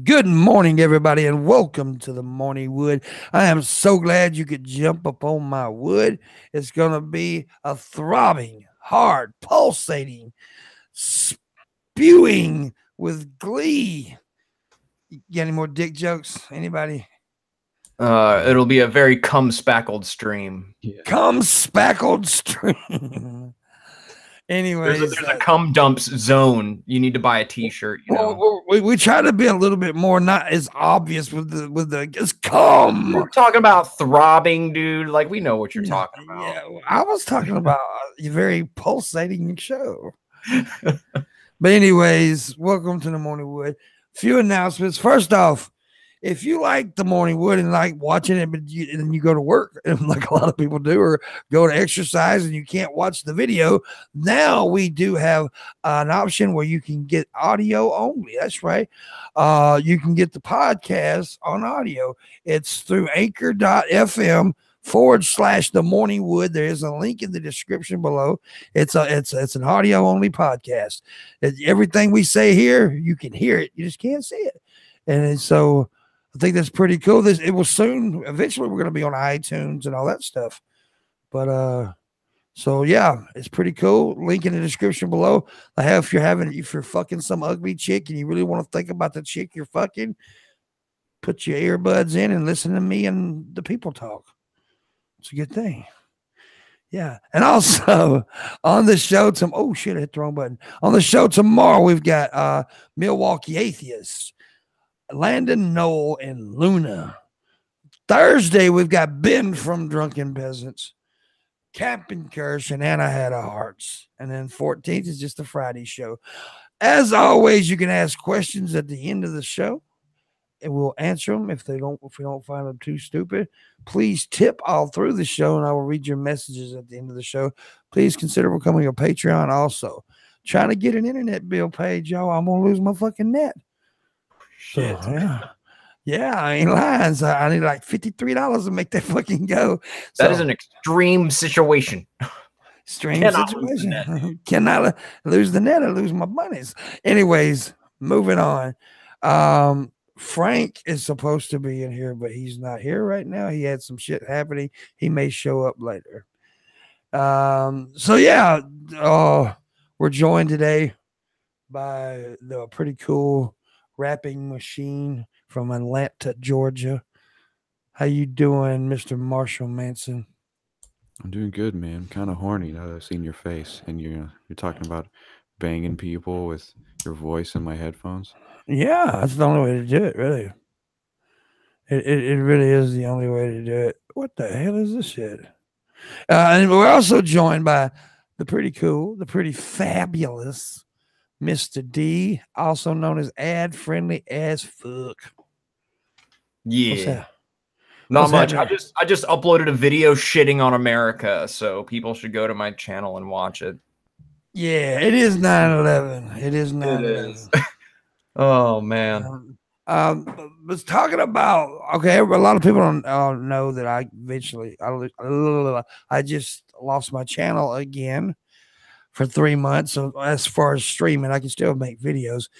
Good morning, everybody, and welcome to the Morning Wood. I am so glad you could jump up on my wood. It's going to be a throbbing, hard, pulsating, spewing with glee. You got any more dick jokes? Anybody? It'll be a very cum-spackled stream. Yeah. Cum spackled stream. Anyways, there's a cum dumps zone. You need to buy a T-shirt. We try to be a little bit more not as obvious with the just cum. We're talking about throbbing, dude. Like we know what you're talking about. Yeah, I was talking about a very pulsating show. But anyways, welcome to the Morning Wood. Few announcements. First off, if you like the Morning Wood and like watching it, but then you go to work, and like a lot of people do, or go to exercise and you can't watch the video, now we do have an option where you can get audio only. That's right. You can get the podcast on audio. It's through anchor.fm / the Morning Wood. There is a link in the description below. It's an audio only podcast. Everything we say here, you can hear it. You just can't see it. And so I think that's pretty cool. It will soon, eventually, we're going to be on iTunes and all that stuff. But so yeah, it's pretty cool. Link in the description below. If you're fucking some ugly chick and you really want to think about the chick you're fucking, put your earbuds in and listen to me and the people talk. It's a good thing. Yeah. And also on the show, oh shit, I hit the wrong button. On the show tomorrow, we've got Milwaukee Atheists, Landon Knoll, and Luna. Thursday, we've got Ben from Drunken Peasants, Captain Kirsch, and Anna Had a Hearts. And then 14th is just a Friday show. As always, you can ask questions at the end of the show, and we'll answer them if we don't find them too stupid. Please tip all through the show, and I will read your messages at the end of the show. Please consider becoming a Patreon also. Trying to get an internet bill paid, y'all. I'm going to lose my fucking net. Shit. So, yeah, I ain't lying. So I need like $53 to make that fucking go. That is an extreme situation. Situation. Cannot lose the net or lose my monies. Anyways, moving on. Frank is supposed to be in here, but he's not here right now. He had some shit happening. He may show up later. So yeah, we're joined today by the pretty cool rapping machine from Atlanta, Georgia. How you doing, Mr. Marshall Manson? I'm doing good, man. I'm kind of horny now that I've seen your face, and you're talking about banging people with your voice in my headphones. Yeah, that's the only way to do it, really. It really is the only way to do it. What the hell is this shit? And we're also joined by the pretty cool, the pretty fabulous Mr. D, also known as ad friendly as fuck. Yeah. Not much. I just uploaded a video shitting on America, so people should go to my channel and watch it. Yeah, it is 9/11. It is 9/11. Oh man. Was talking about a lot of people don't know that I just lost my channel again for 3 months. So as far as streaming, I can still make videos.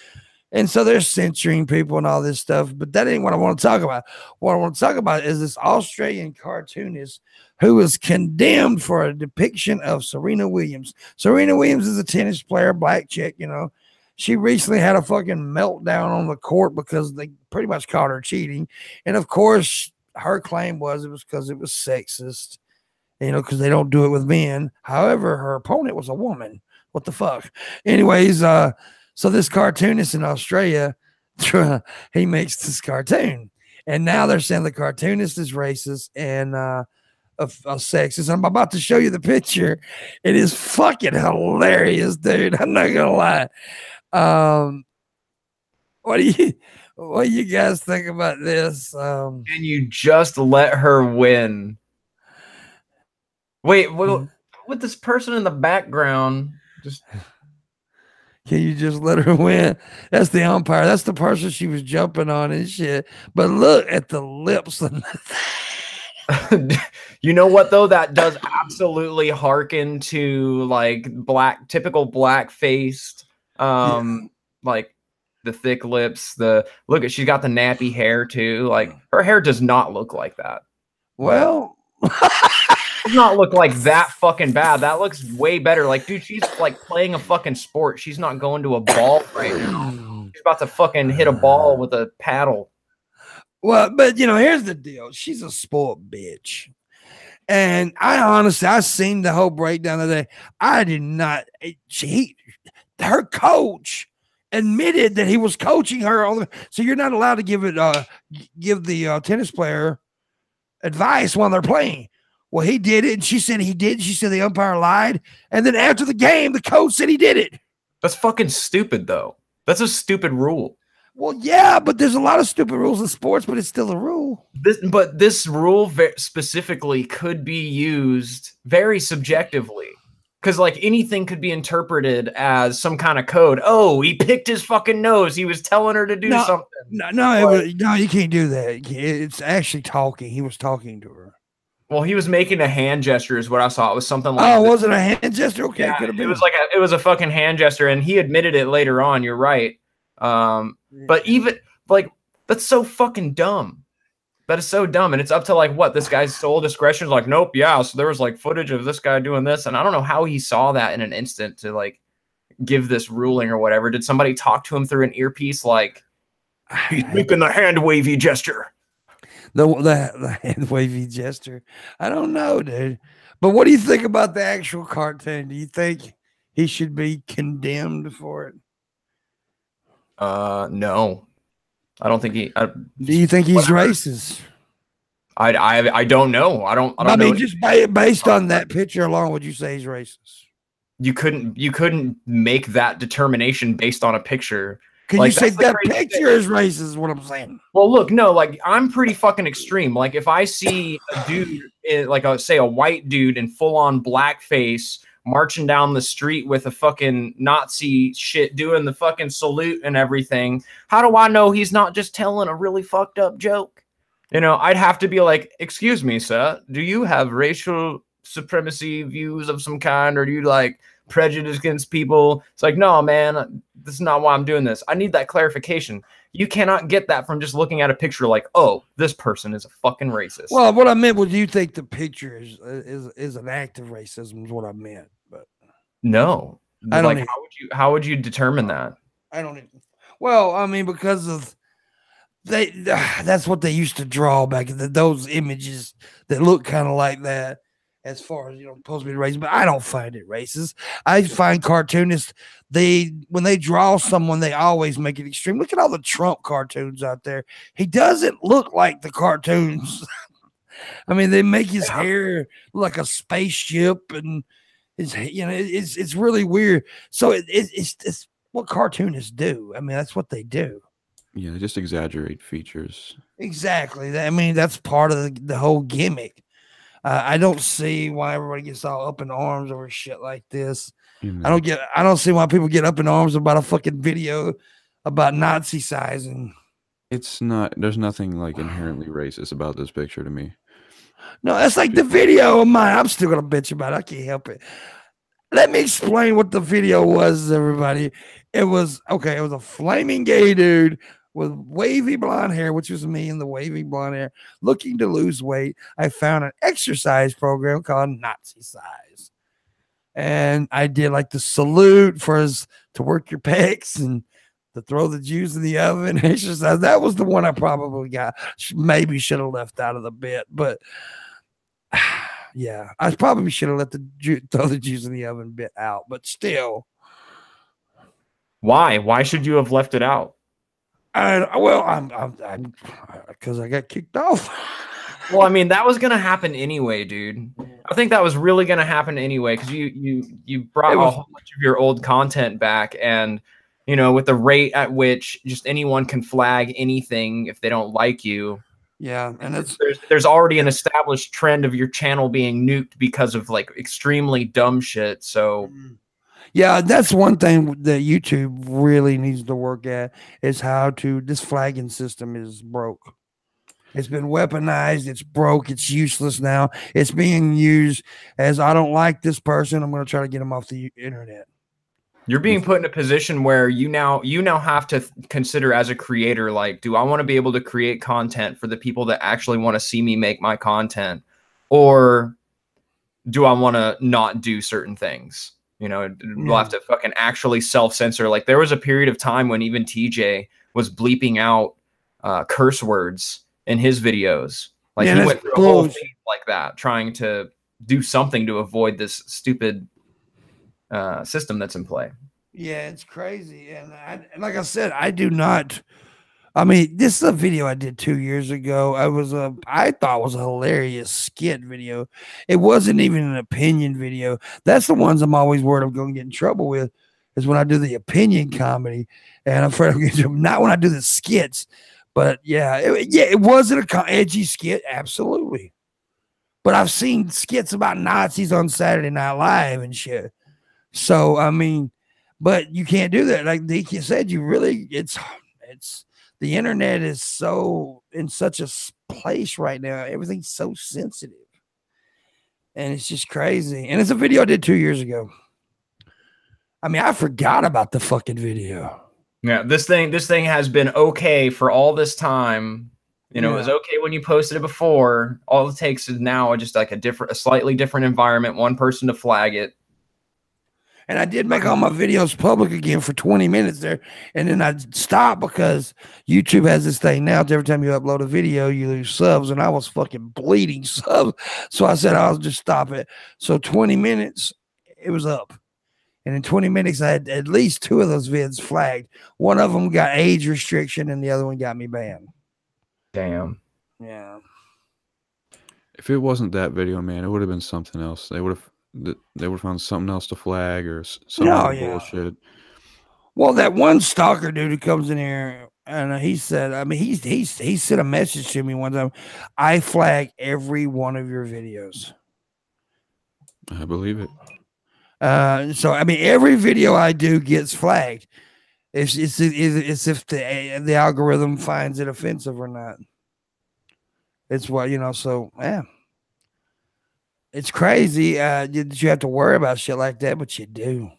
And so they're censoring people and all this stuff, but that ain't what I want to talk about. What I want to talk about is this Australian cartoonist who was condemned for a depiction of Serena Williams. Serena Williams is a tennis player, black chick, you know. She recently had a fucking meltdown on the court because they pretty much caught her cheating. And of course, her claim was it was because it was sexist, you know, because they don't do it with men. However, her opponent was a woman. What the fuck? Anyways, so this cartoonist in Australia, he makes this cartoon. And now they're saying the cartoonist is racist and a sexist. I'm about to show you the picture. It is fucking hilarious, dude. I'm not gonna lie. What do you guys think about this? Can you just let her win? Wait, with this person in the background, just can you just let her win? That's the umpire. That's the person she was jumping on and shit. But look at the lips. You know what though? That does absolutely harken to like typical black faced, like the thick lips, she's got the nappy hair too. Like her hair does not look like that. Well, does not look like that fucking bad. That looks way better. Like, dude, she's like playing a fucking sport. She's not going to a ball right now. She's about to fucking hit a ball with a paddle. Well, but here's the deal. She's a sport bitch. And I seen the whole breakdown of that. I did not. Her coach admitted that he was coaching her. So you're not allowed to give the tennis player advice while they're playing. Well, he did it, and she said he did. She said the umpire lied. And then after the game, the coach said he did it. That's fucking stupid, though. That's a stupid rule. Well, yeah, but there's a lot of stupid rules in sports, but it's still a rule. This rule specifically could be used very subjectively, because like anything could be interpreted as some kind of code. Oh, he picked his fucking nose. He was telling her to do something. No, you can't do that. It's actually talking. He was talking to her. Well, he was making a hand gesture, is what I saw. It was something like. Oh, was it a hand gesture? Okay, yeah, it was like it was a fucking hand gesture, and he admitted it later on. You're right. But even like that's so fucking dumb. That is so dumb, and it's up to like what this guy's sole discretion is. Like, nope, yeah. So there was like footage of this guy doing this, and I don't know how he saw that in an instant to like give this ruling or whatever. Did somebody talk to him through an earpiece? Like, he's making the hand wavy gesture. The hand wavy gesture. I don't know, dude. But what do you think about the actual cartoon? Do you think he should be condemned for it? No, I don't think he. Do you think he's racist? I don't know. I don't know. Mean, just based on that picture alone, would you say he's racist? You couldn't make that determination based on a picture. Can you say that picture is racist? Is what I'm saying. Well, look, no, like I'm pretty fucking extreme. Like if I see a dude, like say a white dude in full on blackface marching down the street with a fucking Nazi shit, doing the fucking salute and everything, how do I know he's not just telling a really fucked up joke? I'd have to be like, excuse me, sir, do you have racial supremacy views of some kind, or do you like prejudice against people? It's like, no, man, this is not why I'm doing this. I need that clarification. You cannot get that from just looking at a picture like, oh, this person is a fucking racist. Well, what I meant was, do you think the picture is an act of racism is what I meant. But no, I don't. Like, how would you determine that? I don't even. Well, I mean, because of that's what they used to draw back in those images that look kind of like that. As far as supposed to be racist, but I don't find it racist. I find cartoonists, when they draw someone, they always make it extreme. Look at all the Trump cartoons out there. He doesn't look like the cartoons. I mean, they make his hair look like a spaceship, and it's really weird. So it's what cartoonists do. I mean, that's what they do. Yeah, they just exaggerate features. Exactly. I mean, that's part of the whole gimmick. I don't see why everybody gets all up in arms over shit like this. I don't see why people get up in arms about a fucking video about Nazi sizing. It's not. There's nothing like inherently racist about this picture to me. No, that's like the video of mine. I'm still gonna bitch about it. I can't help it. Let me explain what the video was, everybody. It was a flaming gay dude with wavy blonde hair, which was me in the wavy blonde hair, looking to lose weight. I found an exercise program called Nazi Size. And I did like the salute to work your pecs and to throw the Jews in the oven, exercise. That was the one I probably got. Maybe should have left out of the bit, but yeah, I probably should have throw the Jews in the oven bit out, but still. Why? Why should you have left it out? I'm because I got kicked off. Well, I mean, that was gonna happen anyway, dude. I think that was really gonna happen anyway because you brought a whole bunch of your old content back, and with the rate at which just anyone can flag anything if they don't like you. Yeah, and there's already an established trend of your channel being nuked because of like extremely dumb shit. So. Yeah, that's one thing that YouTube really needs to work at is this flagging system is broke. It's been weaponized. It's broke. It's useless now. It's being used as I don't like this person. I'm going to try to get him off the internet. You're being put in a position where you now have to consider as a creator, like, do I want to be able to create content for the people that actually want to see me make my content, or do I want to not do certain things? You know, we'll have to fucking actually self-censor. Like, there was a period of time when even TJ was bleeping out curse words in his videos. Like, he went through a whole thing like that, trying to do something to avoid this stupid system that's in play. Yeah, it's crazy. And like I said, I do not. I mean, this is a video I did 2 years ago. I thought it was a hilarious skit video. It wasn't even an opinion video. That's the ones I'm always worried I'm going to get in trouble with, is when I do the opinion comedy, and I'm afraid I'm getting trouble. Not when I do the skits, but it wasn't an edgy skit, absolutely. But I've seen skits about Nazis on Saturday Night Live and shit. So I mean, but you can't do that. Like DK said, it's the internet is so in such a place right now. Everything's so sensitive, and it's just crazy. And it's a video I did 2 years ago. I mean, I forgot about the fucking video. Yeah, this thing has been okay for all this time. You know, it was okay when you posted it before. All it takes is now just like a slightly different environment, one person to flag it. And I did make all my videos public again for 20 minutes there. And then I stopped because YouTube has this thing now. Every time you upload a video, you lose subs. And I was fucking bleeding subs. So I said, I'll just stop it. So 20 minutes, it was up. And in 20 minutes, I had at least 2 of those vids flagged. One of them got age restriction and the other one got me banned. Damn. Yeah. If it wasn't that video, man, it would have been something else. They would have found something else to flag or some bullshit. Well, that one stalker dude who comes in here and he said, I mean, he sent a message to me one time. I flag every one of your videos. I believe it. So I mean, every video I do gets flagged. It's if the algorithm finds it offensive or not. It's what, you know. So yeah. It's crazy that you have to worry about shit like that, but you do.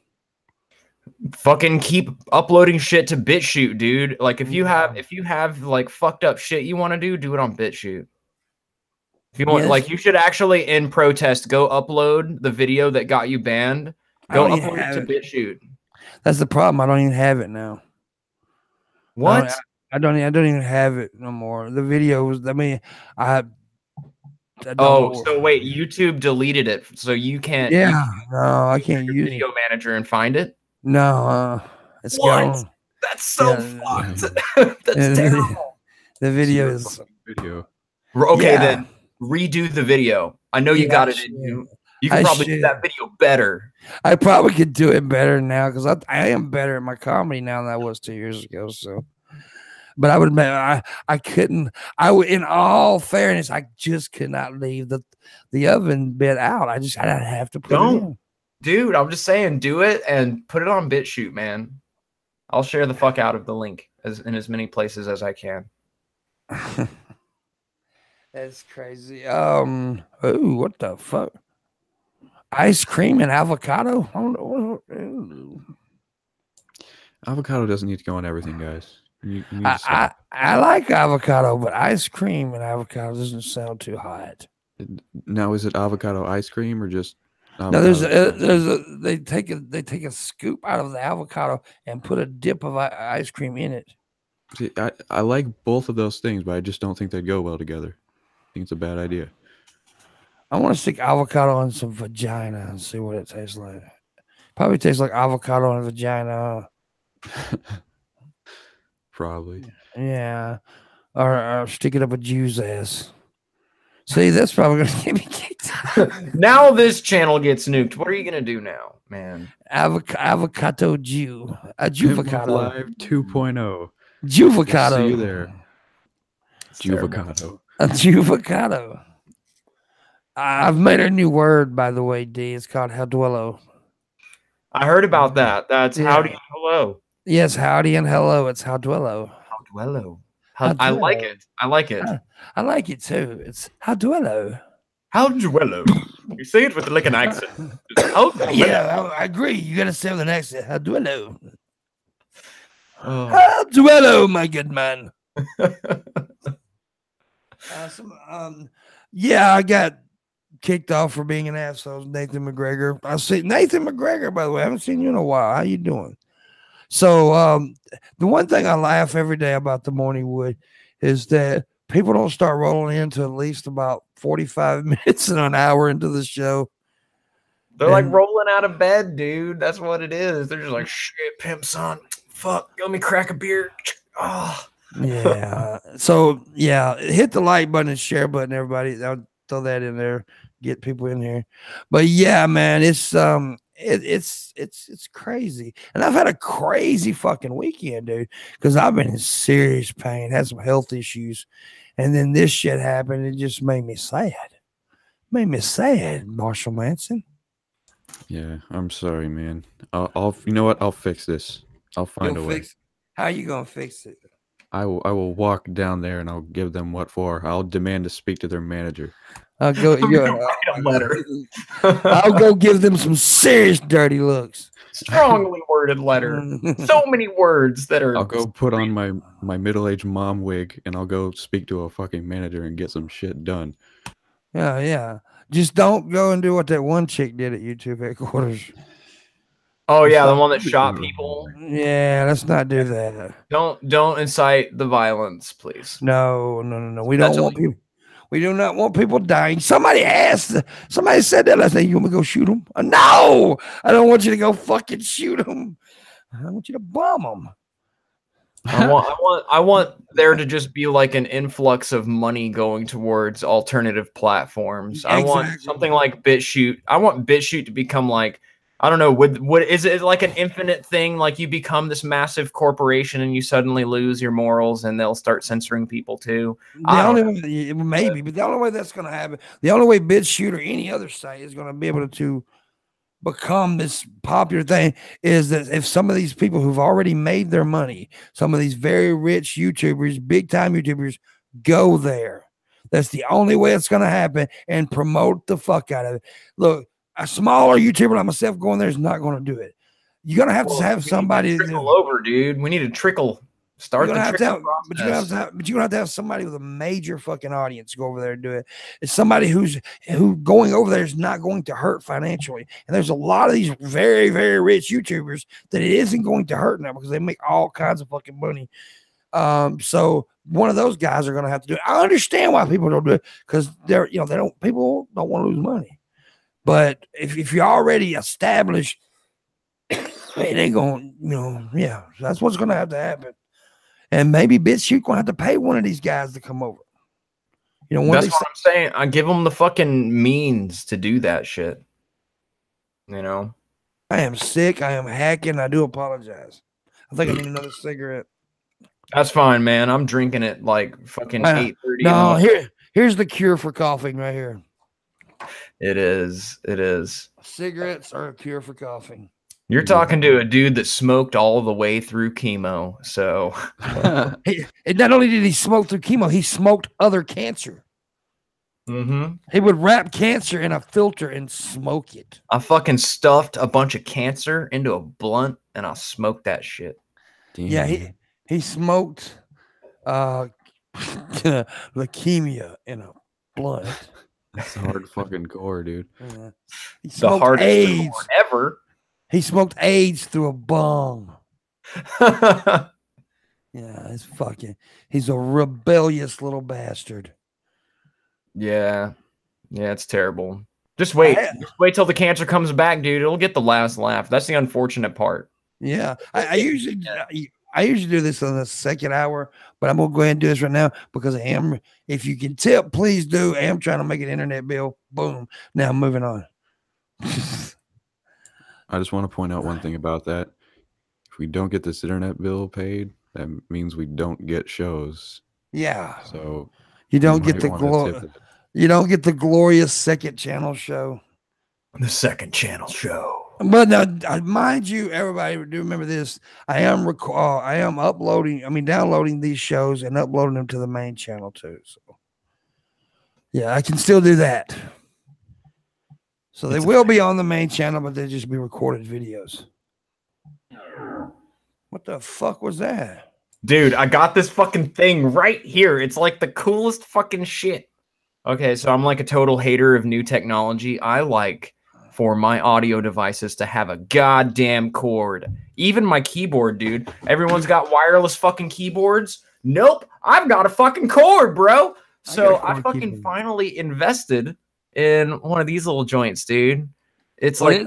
Fucking keep uploading shit to BitChute, dude. Like if you have like fucked up shit you want to do it on BitChute. If you want, like, you should actually in protest go upload the video that got you banned. Go upload it to BitChute. That's the problem. I don't even have it now. What? I don't even have it no more. The videos. I mean, so wait, YouTube deleted it, so you can't. Yeah, no, I can't use Video Manager and find it. No, it's gone. That's so fucked. That's terrible. The video is video. Okay, then redo the video. I know you got it in you. You can probably do that video better. I probably could do it better now because I am better at my comedy now than I was 2 years ago. So. But I would admit, I couldn't. In all fairness, I just could not leave the oven bit out. I'd have to put it in. Dude, I'm just saying, do it and put it on BitChute, man. I'll share the fuck out of the link in as many places as I can. That's crazy. Ooh, what the fuck? Ice cream and avocado? Avocado doesn't need to go on everything, guys. I like avocado, but ice cream and avocado doesn't sound too hot. Now, is it avocado ice cream or just? No, they take a scoop out of the avocado and put a dip of ice cream in it. See, I like both of those things, but I just don't think they'd go well together. I think it's a bad idea. I want to stick avocado on some vagina and see what it tastes like. Probably tastes like avocado on a vagina. Probably. Yeah. Or stick it up a Jew's ass. See, that's probably going to get me kicked out. Now this channel gets nuked. What are you going to do now, man? Avocado Jew. A Juvocado. Live 2.0. Juvocado. See you there. Juvocado. A Juvocado. I've made a new word, by the way, D. It's called Howdwello. I heard about that. That's howdy and hello. Yes, howdy and hello. It's Howdwello. Howdwello. I like it. I like it. I like it too. It's Howdwello. Howdwello. You say it with like an accent. How do Yeah, I agree. You gotta say with an accent. How do I know? Oh. How do I know, my good man? Yeah, I got kicked off for being an asshole. Nathan McGregor. I see Nathan McGregor, by the way. I haven't seen you in a while. How you doing? So the one thing I laugh every day about the Morning Wood is that people don't start rolling into at least about 45 minutes and an hour into the show. They're like rolling out of bed, dude. That's what it is. They're just like, shit, pimp son. Fuck, let me crack a beer. Oh. Yeah. So yeah, hit the like button and share button, everybody. I'll throw that in there, get people in here. But yeah, man, it's crazy. And I've had a crazy fucking weekend, dude, because I've been in serious pain, had some health issues, and then this shit happened. It just made me sad. Marshall Manson. Yeah, I'm sorry, man. I'll you know what? I'll fix this. I'll find a way. How you gonna fix it? I will walk down there and I'll give them what for. I'll demand to speak to their manager. I'll go write a letter. I'll go give them some serious dirty looks. Strongly worded letter. So many words that are. I'll go put on my middle-aged mom wig and I'll go speak to a fucking manager and get some shit done. Yeah. Just don't go and do what that one chick did at YouTube headquarters. Oh yeah, the one that shot people. Yeah, let's not do that. Don't incite the violence, please. No. We don't want people. We do not want people dying. Somebody said that last night. You want me to go shoot them? No, I don't want you to go fucking shoot them. I want you to bomb them. I want there to just be like an influx of money going towards alternative platforms. Exactly. I want something like BitChute. I want BitChute to become like, I don't know, what is it like an infinite thing? Like you become this massive corporation and you suddenly lose your morals and they'll start censoring people too. Maybe, but the only way that's going to happen, the only way BitChute or any other site is going to be able to become this popular thing is that if some of these people who've already made their money, some of these very rich YouTubers, big time YouTubers, go there. That's the only way it's going to happen and promote the fuck out of it. Look, a smaller YouTuber like myself going there is not going to do it. You're going to have to have somebody trickle over, dude. We need to trickle. Start the trickle process. But you're going to have to have somebody with a major fucking audience go over there and do it. It's somebody who going over there is not going to hurt financially. And there's a lot of these very, very rich YouTubers that it isn't going to hurt now because they make all kinds of fucking money. So one of those guys are going to have to do it. I understand why people don't do it because people don't want to lose money. But if you're already established, it ain't going, that's what's going to have to happen. And maybe BitChute going to have to pay one of these guys to come over. That's what I'm saying. I give them the fucking means to do that shit. I am sick. I am hacking. I do apologize. I think I need another cigarette. That's fine, man. I'm drinking it like fucking 8:30. No, here's the cure for coughing right here. It is. Cigarettes are a cure for coughing. You're talking to a dude that smoked all the way through chemo. So not only did he smoke through chemo, he smoked other cancer. Mm-hmm. He would wrap cancer in a filter and smoke it. I fucking stuffed a bunch of cancer into a blunt and I smoked that shit. Damn. Yeah, he smoked leukemia in a blunt. That's a hard fucking core, dude. He smoked the hardest AIDS ever. He smoked AIDS through a bong. Yeah, he's a rebellious little bastard. Yeah, it's terrible. Just wait till the cancer comes back, dude. It'll get the last laugh. That's the unfortunate part. Yeah, I usually do this on the second hour, but I'm gonna go ahead and do this right now because I am. If you can tip, please do. I am trying to make an internet bill. Boom. Now moving on. I just want to point out one thing about that. If we don't get this internet bill paid, that means we don't get shows. Yeah. So you don't get the glorious second channel show. The second channel show. But now, mind you, everybody do remember this. I am downloading these shows and uploading them to the main channel too. So yeah, I can still do that. So they will be on the main channel, but they'll just be recorded videos. What the fuck was that? Dude, I got this fucking thing right here. It's like the coolest fucking shit. Okay, so I'm like a total hater of new technology. I like for my audio devices to have a goddamn cord. Even my keyboard, dude. Everyone's got wireless fucking keyboards. Nope, I've got a fucking cord, bro. So I fucking finally invested in one of these little joints, dude. It's like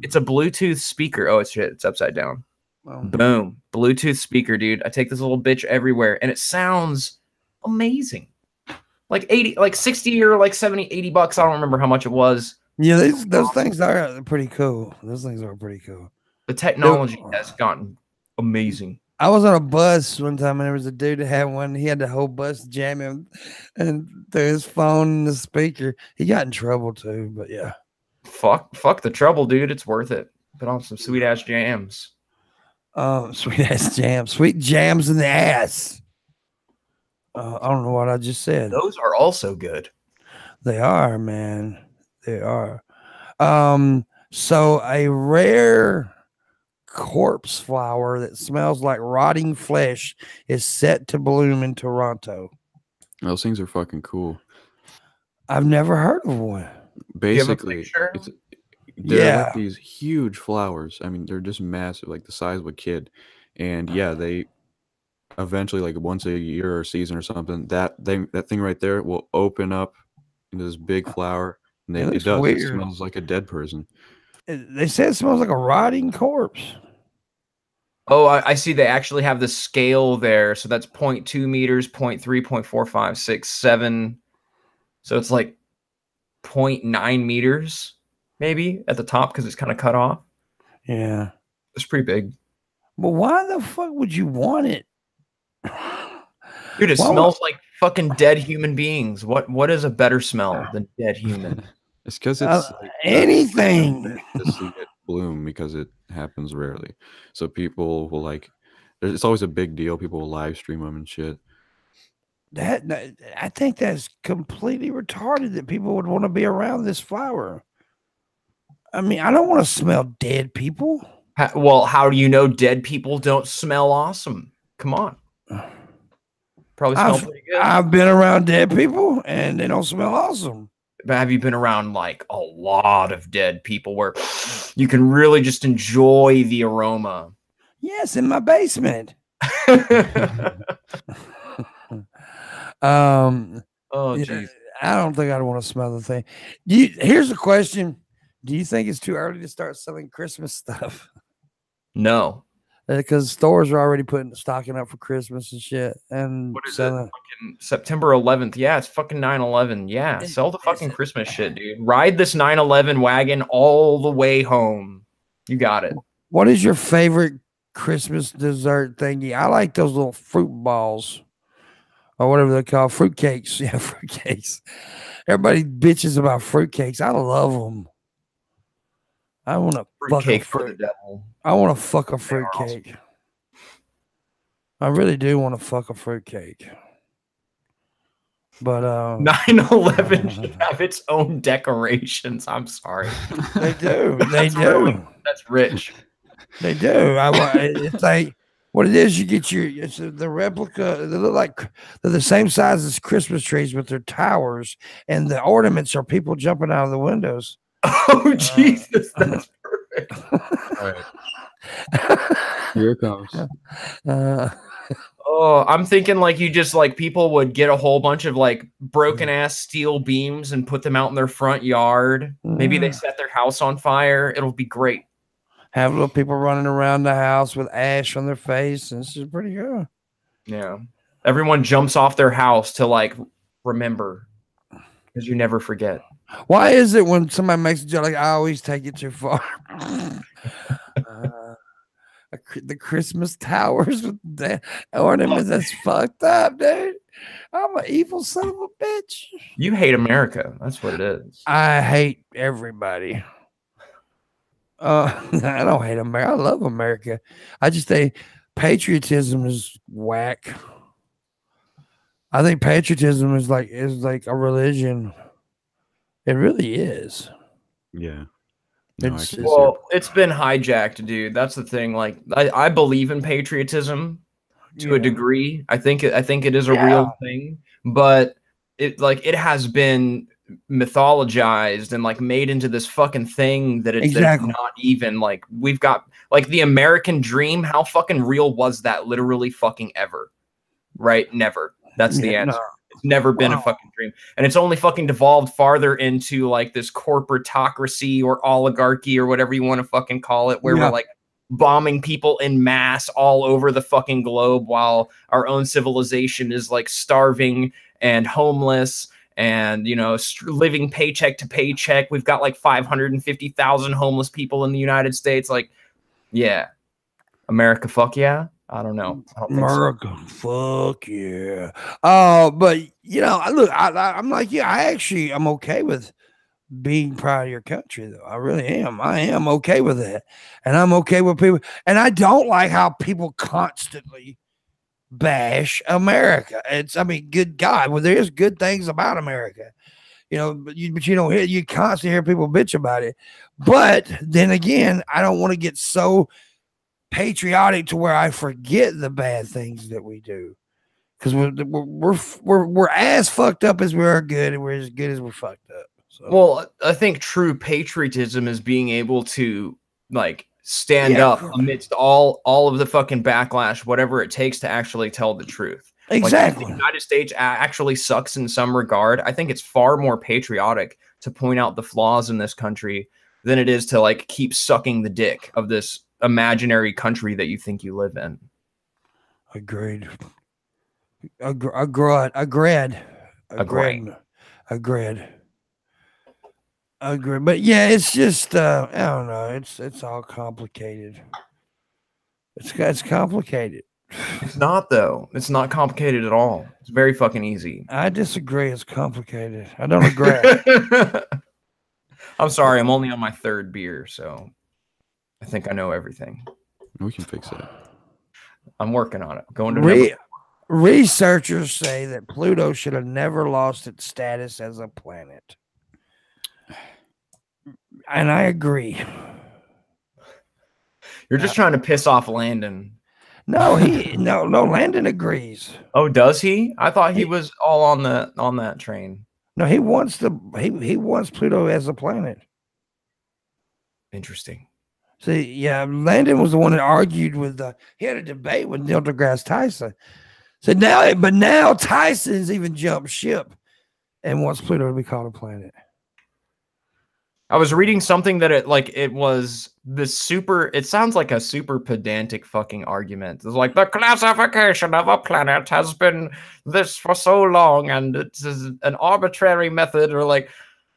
it's a Bluetooth speaker. Oh, it's upside down. Boom. Bluetooth speaker, dude. I take this little bitch everywhere and it sounds amazing. Like 60 or like 70, 80 bucks. I don't remember how much it was. Yeah, those things are pretty cool. Those things are pretty cool. The technology has gotten amazing. I was on a bus one time and there was a dude that had one. He had the whole bus jamming and through his phone and the speaker. He got in trouble too, but yeah. Fuck the trouble, dude. It's worth it. Put on some sweet ass jams. Sweet ass jams. Sweet jams in the ass. I don't know what I just said. Those are also good. They are, man. They are. So a rare corpse flower that smells like rotting flesh is set to bloom in Toronto. Those things are fucking cool. I've never heard of one. Basically, they're like these huge flowers. I mean, they're just massive, like the size of a kid. And yeah, they eventually, like once a year or season or something, that thing right there will open up into this big flower. And it does. Weird. It smells like a dead person. They say it smells like a rotting corpse. Oh, I see. They actually have the scale there. So that's 0.2 meters, 0.3, 0.4, 5, 6, 7. So it's like 0.9 meters, maybe at the top because it's kind of cut off. Yeah, it's pretty big. But why the fuck would you want it? Dude, it smells like fucking dead human beings. What is a better smell than dead human? It's because it's like, anything to see it bloom because it happens rarely. So people will like, it's always a big deal. People will live stream them and shit. I think that's completely retarded that people would want to be around this flower. I mean, I don't want to smell dead people. Well, how do you know dead people don't smell awesome? Come on. Probably smell pretty good. I've been around dead people and they don't smell awesome. But have you been around like a lot of dead people where you can really just enjoy the aroma? Yes, in my basement. Oh, geez. I don't think I'd want to smell the thing. Here's a question. Do you think it's too early to start selling Christmas stuff? No. Because stores are already stocking up for Christmas and shit. And what is it? Fucking September 11th. Yeah, it's fucking 9/11. Yeah, sell the fucking Christmas shit, dude. Ride this 9/11 wagon all the way home. You got it. What is your favorite Christmas dessert thingy? I like those little fruit balls. Or whatever they're called. Fruit cakes. Yeah, fruit cakes. Everybody bitches about fruit cakes. I love them. I want to fuck a fruit. I want to fuck a fruit cake. I really do want to fuck a fruit cake. But 9/11 should have its own decorations. I'm sorry. They do. They do. That's rich. They do. It's like what it is. You get the replica. They look like they're the same size as Christmas trees, but they're towers, and the ornaments are people jumping out of the windows. Oh Jesus, that's perfect. All right. Here it comes. Oh, I'm thinking like you just like people would get a whole bunch of like broken ass steel beams and put them out in their front yard. Maybe they set their house on fire. It'll be great. Have little people running around the house with ash on their face. And this is pretty good. Yeah. Everyone jumps off their house to like remember because you never forget. Why is it when somebody makes a joke like I always take it too far? The Christmas towers with the ornaments, that's fucked up, dude. I'm an evil son of a bitch. You hate America. That's what it is. I hate everybody. I don't hate America. I love America. I just think patriotism is whack. I think patriotism is like a religion. It really is. Yeah. No, It's been hijacked, dude. That's the thing. Like, I believe in patriotism to a degree. I think it is a real thing, but it has been mythologized and like made into this fucking thing that it's not even like. We've got like the American dream. How fucking real was that? Literally fucking ever, right? Never. That's the answer. No. It's never been a fucking dream. And it's only fucking devolved farther into like this corporatocracy or oligarchy or whatever you want to fucking call it, where we're like bombing people in mass all over the fucking globe while our own civilization is like starving and homeless and, you know, living paycheck to paycheck. We've got like 550,000 homeless people in the United States. Like, yeah, America, fuck yeah. I don't know. I don't America, fuck yeah. But you know, look, I'm like, yeah, I'm okay with being proud of your country, though. I really am. I am okay with that, and I'm okay with people. And I don't like how people constantly bash America. I mean, good God, well, there's good things about America, you know, but you don't hear, you constantly hear people bitch about it. But then again, I don't want to get so patriotic to where I forget the bad things that we do, because we're as fucked up as we are good, and we're as good as we're fucked up. So. Well, I think true patriotism is being able to like stand up amidst all of the fucking backlash, whatever it takes to actually tell the truth. Exactly. Like, the United States actually sucks in some regard. I think it's far more patriotic to point out the flaws in this country than it is to like keep sucking the dick of this imaginary country that you think you live in. Agreed. Agreed. But yeah, it's just I don't know. It's all complicated. It's complicated. It's not, though. It's not complicated at all. It's very fucking easy. I disagree. It's complicated. I don't agree. I'm sorry. I'm only on my third beer, so I think I know everything. We can fix that. I'm working on it. Going to researchers say that Pluto should have never lost its status as a planet. And I agree. You're just trying to piss off Landon. No, no. Landon agrees. Oh, does he? I thought he was all on that train. No, he wants Pluto as a planet. Interesting. See, yeah, Landon was the one that argued with. He had a debate with Neil deGrasse Tyson. So now Tyson's even jumped ship and wants Pluto to be called a planet. I was reading something that it was this super. It sounds like a super pedantic fucking argument. It's like the classification of a planet has been this for so long, and it's an arbitrary method, or like.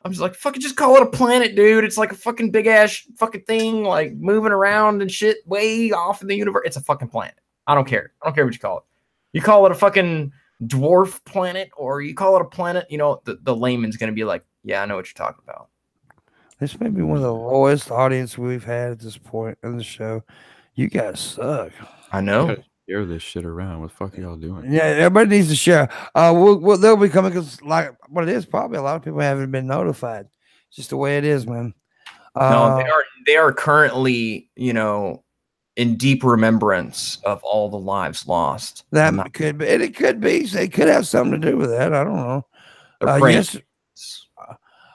I'm just like, fucking just call it a planet, dude. It's like a fucking big ass fucking thing, like moving around and shit way off in the universe. It's a fucking planet. I don't care. I don't care what you call it. You call it a fucking dwarf planet, or you call it a planet, you know, the layman's going to be like, yeah, I know what you're talking about. This may be one of the lowest audience we've had at this point in the show. You guys suck. I know. Share this shit around. What the fuck are y'all doing? Yeah, everybody needs to share. They'll be coming because, like, what it is, probably a lot of people haven't been notified. It's just the way it is, man. No, they are currently, you know, in deep remembrance of all the lives lost. That could be. It could be. They could have something to do with that. I don't know. Yes.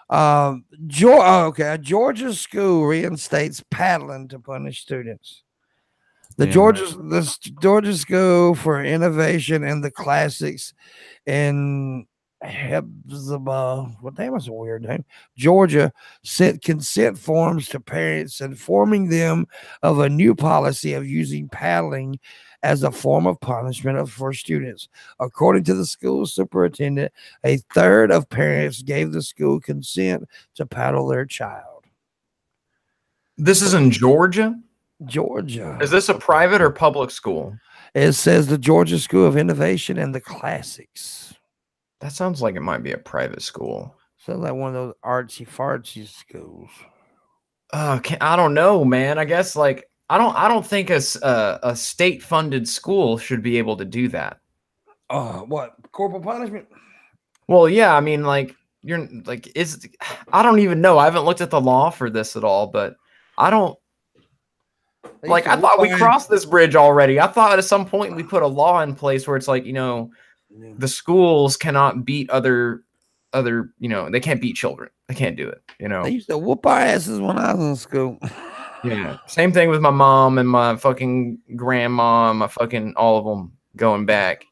A Georgia school reinstates paddling to punish students. The Georgia School for Innovation and the Classics in Hebzibah, what name is a weird name? Georgia sent consent forms to parents informing them of a new policy of using paddling as a form of punishment for students. According to the school superintendent, a third of parents gave the school consent to paddle their child. This is in Georgia? Georgia. Is this a private or public school? It says the Georgia School of Innovation and the Classics. That sounds like it might be a private school. Sounds like one of those artsy-fartsy schools. I don't know, man. I guess like I don't think a state-funded school should be able to do that. What? Corporal punishment? Well, yeah. I mean, like you're like, I don't even know. I haven't looked at the law for this at all, but I don't like, I thought we crossed this bridge already. I thought at some point we put a law in place where it's like, you know, the schools cannot beat other, you know, they can't beat children. They can't do it, you know. They used to whoop our asses when I was in school. Yeah. Same thing with my mom and my fucking grandma, my fucking all of them going back.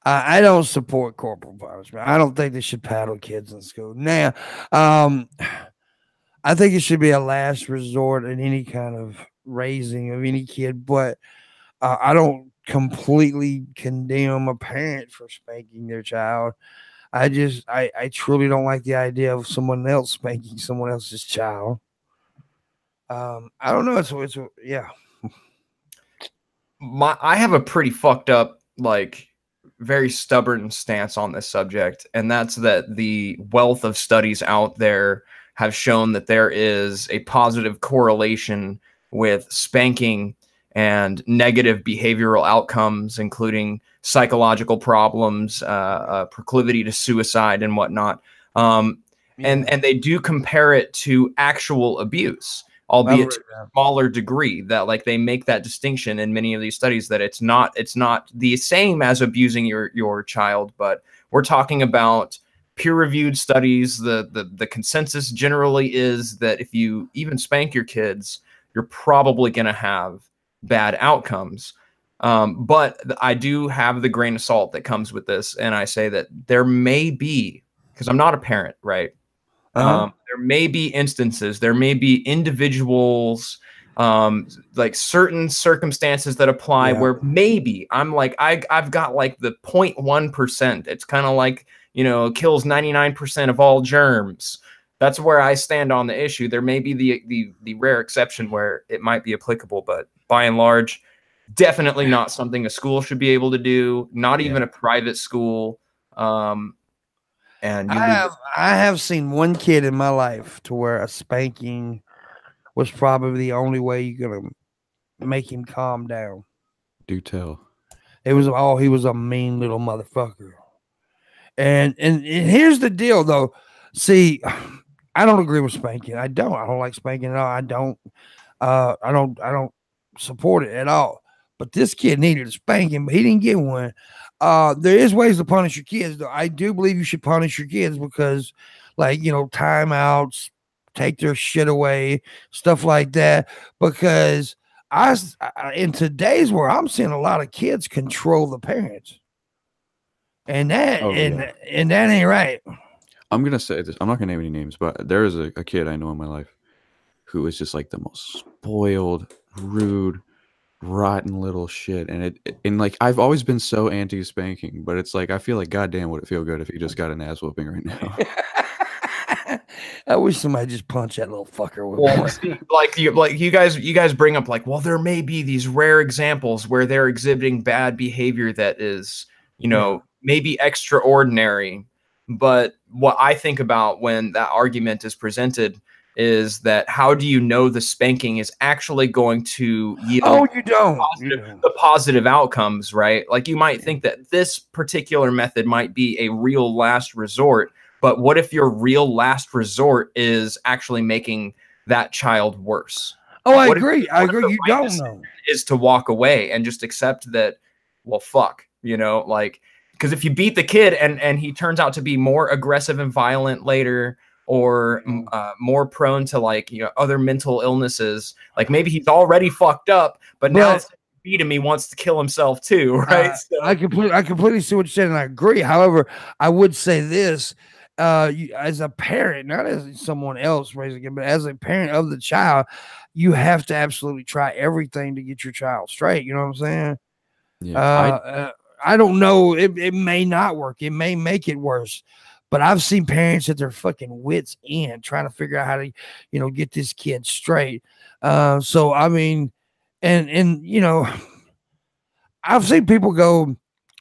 I don't support corporal punishment. I don't think they should paddle kids in school. Now, I think it should be a last resort in any kind of raising of any kid, but I don't completely condemn a parent for spanking their child. I truly don't like the idea of someone else spanking someone else's child. I don't know. It's yeah. I have a pretty fucked up, like, very stubborn stance on this subject, and that's that the wealth of studies out there have shown that there is a positive correlation with spanking and negative behavioral outcomes, including psychological problems, proclivity to suicide and whatnot. And they do compare it to actual abuse, albeit to a smaller degree. That, like, they make that distinction in many of these studies that it's not the same as abusing your child, but we're talking about peer-reviewed studies. The consensus generally is that if you even spank your kids, you're probably going to have bad outcomes. But I do have the grain of salt that comes with this, and I say that there may be, because I'm not a parent, right? There may be instances, there may be individuals, like certain circumstances that apply where maybe I'm like, I've got like the 0.1%. It's kind of like, you know, kills 99% of all germs. That's where I stand on the issue. There may be the rare exception where it might be applicable, but by and large, definitely not something a school should be able to do, not even a private school. And I have seen one kid in my life to where a spanking was probably the only way you're gonna make him calm down. Do tell. It was he was a mean little motherfucker. And here's the deal though. See, I don't agree with spanking. I don't like spanking at all. I don't support it at all. But this kid needed a spanking, but he didn't get one. There is ways to punish your kids, though. I do believe you should punish your kids because, like, you know, timeouts, take their shit away, stuff like that. Because in today's world, I'm seeing a lot of kids control the parents, and that and that ain't right. I'm gonna say this. I'm not gonna name any names, but there is a kid I know in my life who is just like the most spoiled, rude, rotten little shit. And like, I've always been so anti-spanking, but it's like, I feel like, goddamn, would it feel good if he just got an ass whooping right now? I wish somebody just punched that little fucker. Like you guys bring up, like, well, there may be these rare examples where they're exhibiting bad behavior that is, you know, maybe extraordinary. But what I think about when that argument is presented is that how do you know the spanking is actually going to yield the positive outcomes, right? Like, you might think that this particular method might be a real last resort, but what if your real last resort is actually making that child worse? Oh, I agree. You don't know. Is to walk away and just accept that, well, fuck, you know, like, because if you beat the kid and he turns out to be more aggressive and violent later, or more prone to, like, you know, other mental illnesses, like maybe he's already fucked up, but now it's beat him, he wants to kill himself too, right? So, I completely see what you're saying, and I agree. However, I would say this, as a parent, not as someone else raising it, but as a parent of the child, you have to absolutely try everything to get your child straight. You know what I'm saying? Yeah. I don't know. It may not work. It may make it worse. But I've seen parents at their fucking wits end trying to figure out how to, you know, get this kid straight. So I mean, and you know, I've seen people go.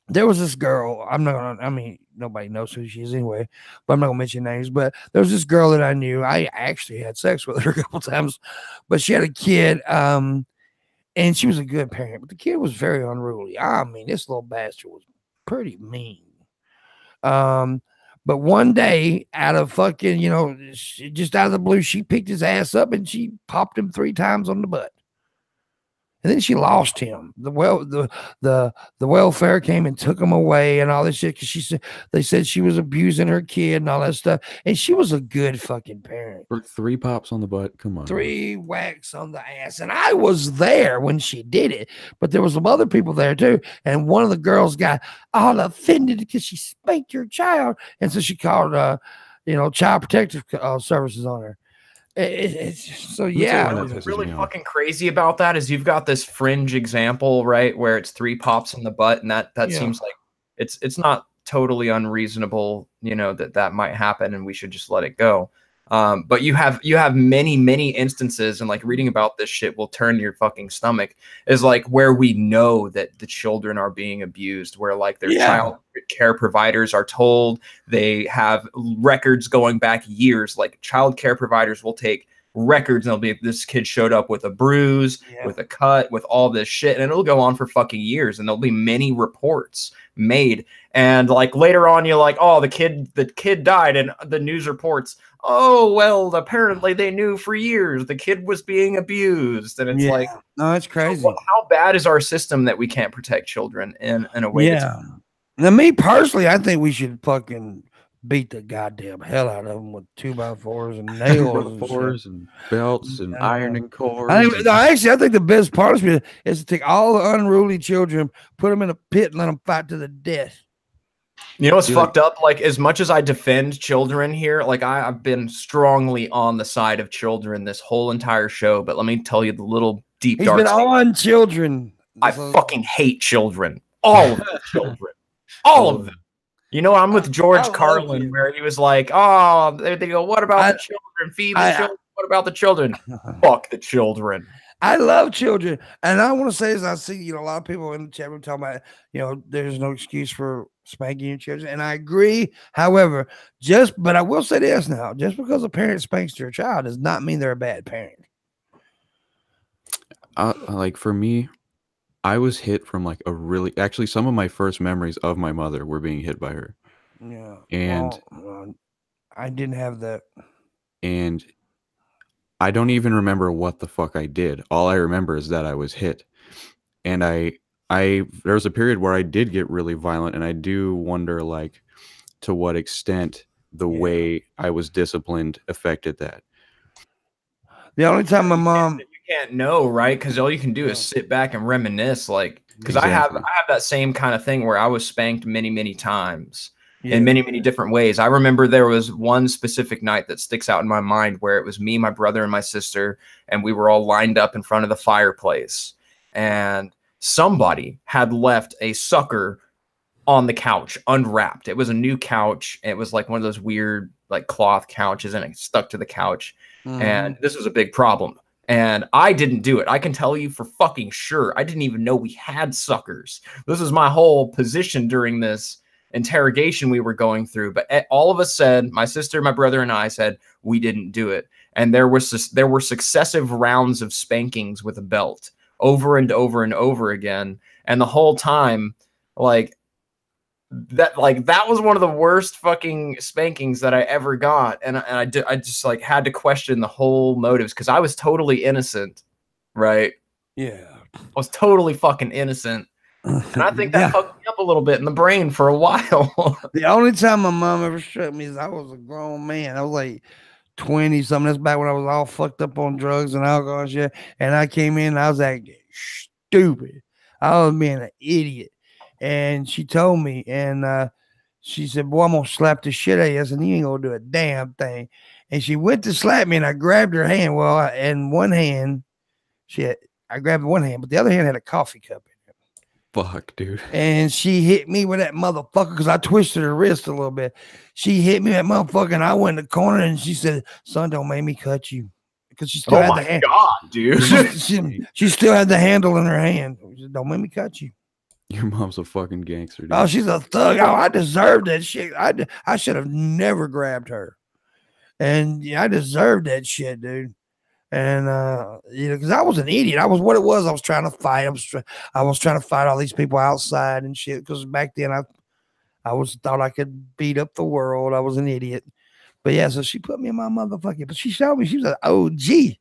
There was this girl. I mean, nobody knows who she is anyway, but I'm not gonna mention names. But there was this girl that I knew. I actually had sex with her a couple times, but she had a kid. And she was a good parent, but the kid was very unruly. I mean, this little bastard was pretty mean. But one day, out of fucking, just out of the blue, she picked his ass up and she popped him 3 times on the butt. And then she lost him. The welfare came and took him away and all this shit because they said she was abusing her kid and all that stuff. And she was a good fucking parent. For 3 pops on the butt, come on. 3 whacks on the ass, and I was there when she did it. But there was some other people there too. And one of the girls got all offended because she spanked your child, and so she called, child protective services on her. So yeah, what's really fucking crazy about that is you've got this fringe example, right, where it's 3 pops in the butt, and that seems like it's not totally unreasonable, that might happen, and we should just let it go. But you have many instances, and like reading about this shit will turn your fucking stomach, is like where we know that the children are being abused, where like their child care providers are told, they have records going back years, like child care providers will take records and they'll be, this kid showed up with a bruise, with a cut, with all this shit, and it'll go on for fucking years, and there'll be many reports made, and like later on you're like, oh, the kid died, and the news reports, oh well, apparently they knew for years the kid was being abused, and it's like, no, it's crazy. How bad is our system that we can't protect children in a way? Now, me personally, I think we should fucking beat the goddamn hell out of them with 2x4s and nails and belts and ironing cords. I think the best part is to take all the unruly children, put them in a pit, and let them fight to the death. You know what's fucked up? Like, as much as I defend children here, like I've been strongly on the side of children this whole entire show. But let me tell you the little deep dark. He's been on children. I fucking hate children. All of the children. All of them. I'm with George Carlin, where he was like, oh, they go, what about the children? Feed the children. What about the children? Fuck the children. I love children. And I want to say, as I see, a lot of people in the chat room talking about, there's no excuse for spanking your children. And I agree. However, but I will say this now, just because a parent spanks their child does not mean they're a bad parent. Like for me, I was hit from like actually some of my first memories of my mother were being hit by her. Yeah. And I didn't have that. And I don't even remember what the fuck I did. All I remember is that I was hit. And there was a period where I did get really violent, and I do wonder like to what extent the way I was disciplined affected that. The only time my mom, can't know, right? Because all you can do is sit back and reminisce, like, because I have that same kind of thing where I was spanked many times in many different ways. I remember there was one specific night that sticks out in my mind where it was me, my brother, and my sister, and we were all lined up in front of the fireplace, and somebody had left a sucker on the couch unwrapped. It was a new couch. It was like one of those weird like cloth couches, and it stuck to the couch. And this was a big problem. And I didn't do it. I can tell you for fucking sure. I didn't even know we had suckers. This is my whole position during this interrogation we were going through. But all of us said, my sister, my brother, and I said, we didn't do it. And there were successive rounds of spankings with a belt over and over and over again. And the whole time, that was one of the worst fucking spankings that I ever got, and I just like had to question the whole motives, because I was totally innocent, right? Yeah, I was totally fucking innocent, and I think that fucked me up a little bit in the brain for a while. The only time my mom ever struck me is I was a grown man. I was like 20 something. That's back when I was all fucked up on drugs and alcohol and shit. And I came in and I was acting stupid. I was being an idiot. And she told me, and she said, boy, I'm going to slap the shit out of you. I said, you ain't going to do a damn thing. And she went to slap me, and I grabbed her hand. Well, in one hand, I grabbed one hand, but the other hand had a coffee cup in it. Fuck, dude. And she hit me with that motherfucker because I twisted her wrist a little bit. She hit me with that motherfucker, and I went in the corner, and she said, son, don't make me cut you. Because she still had the hand. Oh, my God, dude. She still had the handle in her hand. She said, don't make me cut you. Your mom's a fucking gangster, dude. Oh, she's a thug. Oh, I deserved that shit. I should have never grabbed her. And I deserved that shit, dude. And because I was an idiot. I was what it was. I was trying to fight. I was trying to fight all these people outside and shit. Because back then I thought I could beat up the world. I was an idiot. But yeah, so she put me in my motherfucking, but she showed me she was an OG.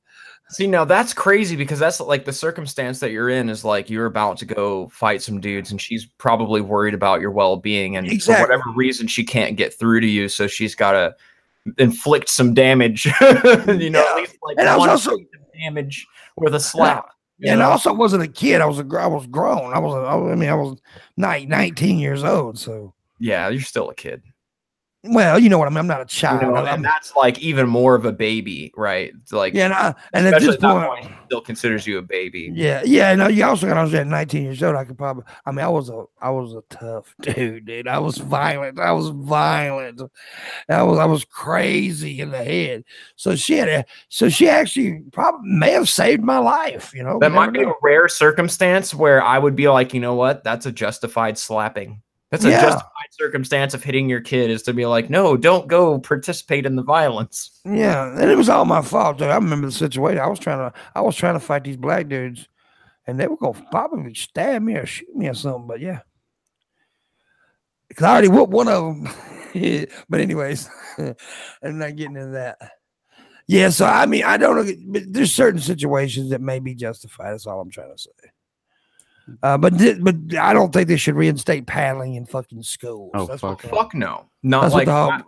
See, now that's crazy because that's like the circumstance that you're in is like you're about to go fight some dudes and she's probably worried about your well-being. And for whatever reason, she can't get through to you. So she's got to inflict some damage, at least like and one also damage with a slap. And I also wasn't a kid. I was grown. I was 19 years old. So yeah, you're still a kid. Well, you know what I mean. I'm not a child. And that's like even more of a baby, right? It's like, yeah, and at this point, he still considers you a baby. Yeah. No, you also got to understand. 19 years old, I could probably. I mean, I was a tough dude. I was violent. I was crazy in the head. So she actually probably may have saved my life. That might be a rare circumstance where I would be like, you know what? That's a justified slapping. That's a justified circumstance of hitting your kid is to be like, no, don't go participate in the violence. Yeah, and it was all my fault, dude. I remember the situation. I was trying to fight these black dudes, and they were gonna probably stab me or shoot me or something. But yeah, because I already whooped one of them. But anyways, I'm not getting into that. Yeah, so I mean, I don't know, but there's certain situations that may be justified. That's all I'm trying to say. But I don't think they should reinstate paddling in fucking schools. Oh, fuck no. Not like I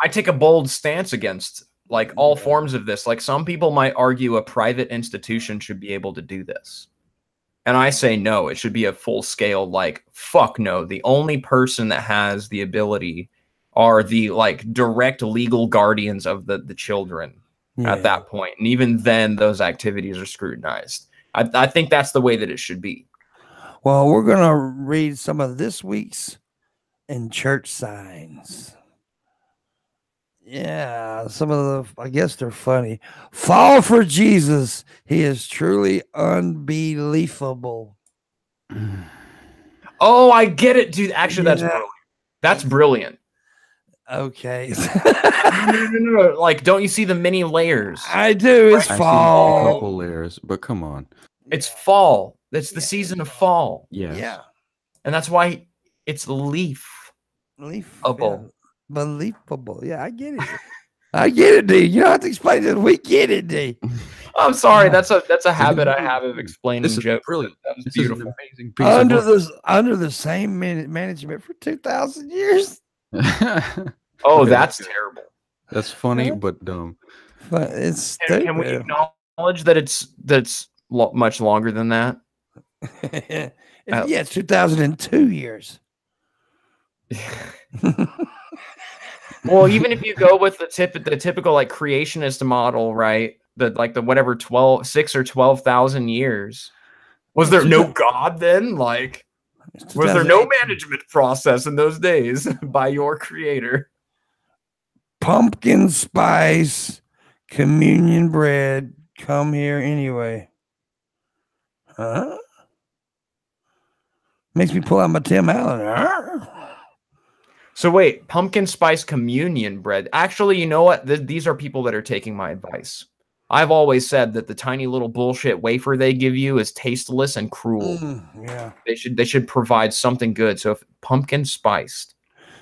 take a bold stance against like all forms of this. Like some people might argue a private institution should be able to do this. And I say no, it should be a full scale, like, fuck no. The only person that has the ability are the like direct legal guardians of the children at that point. And even then those activities are scrutinized. I think that's the way that it should be. Well, we're going to read some of this week's in church signs. Yeah, some of I guess they're funny. Fall for Jesus. He is truly unbelievable. Oh, I get it, dude. Actually, that's brilliant. That's brilliant. Okay. No. Like, don't you see the many layers? I do. It's fall. See a couple layers, but come on. It's fall. It's the season of fall. Yes. Yeah. And that's why it's leaf-able. Believable. Yeah, I get it. I get it, D. You don't have to explain it. We get it, D. I'm sorry. That's a habit I have of explaining jokes. Brilliant. That was beautiful. Amazing piece under the same management for 2,000 years. Oh, that's terrible. That's funny, but dumb. But it's can we acknowledge that that's much longer than that? Yeah, it's 2002 years. Well, even if you go with the typical like creationist model, right? The 6 or 12,000 years. Was there no God then? Like, was there no management process in those days by your creator? Pumpkin spice communion bread. Come here anyway. Huh? Makes me pull out my Tim Allen. So wait, pumpkin spice communion bread. Actually, you know what? These are people that are taking my advice. I've always said that the tiny little bullshit wafer they give you is tasteless and cruel. Yeah. They should provide something good. So if pumpkin spiced.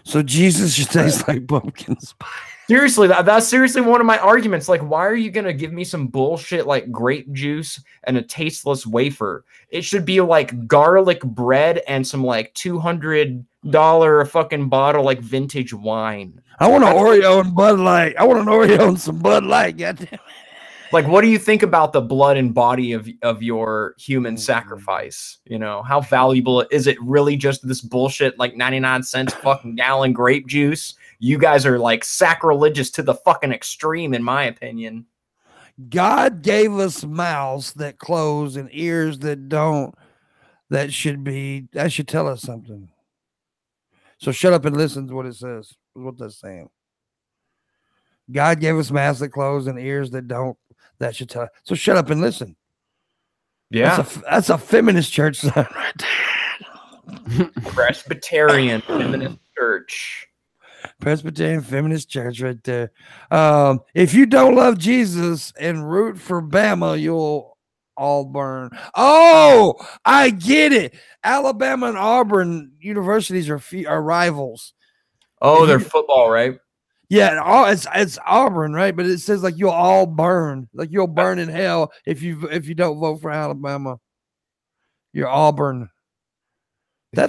So Jesus should taste like pumpkin spice. Seriously, that's seriously one of my arguments. Like, why are you going to give me some bullshit like grape juice and a tasteless wafer? It should be like garlic bread and some like $200 fucking bottle like vintage wine. I want an Oreo and Bud Light. I want an Oreo and some Bud Light. Goddamn. Like, what do you think about the blood and body of your human sacrifice? You know, how valuable is it really just this bullshit like 99 cents fucking gallon grape juice? You guys are like sacrilegious to the fucking extreme, in my opinion. God gave us mouths that close and ears that don't. That should tell us something. So shut up and listen to what it says. What that's saying. God gave us mouths that close and ears that don't. That should tell. So shut up and listen. Yeah, that's a feminist church sign right there. Presbyterian feminist church. Presbyterian feminist church right there. If you don't love Jesus and root for Bama, you'll all burn. Oh, I get it. Alabama and Auburn universities are rivals. Oh, they're football, right? Yeah, it's Auburn, right? But it says like you'll all burn, like you'll burn in hell if you don't vote for Alabama. You're Auburn. You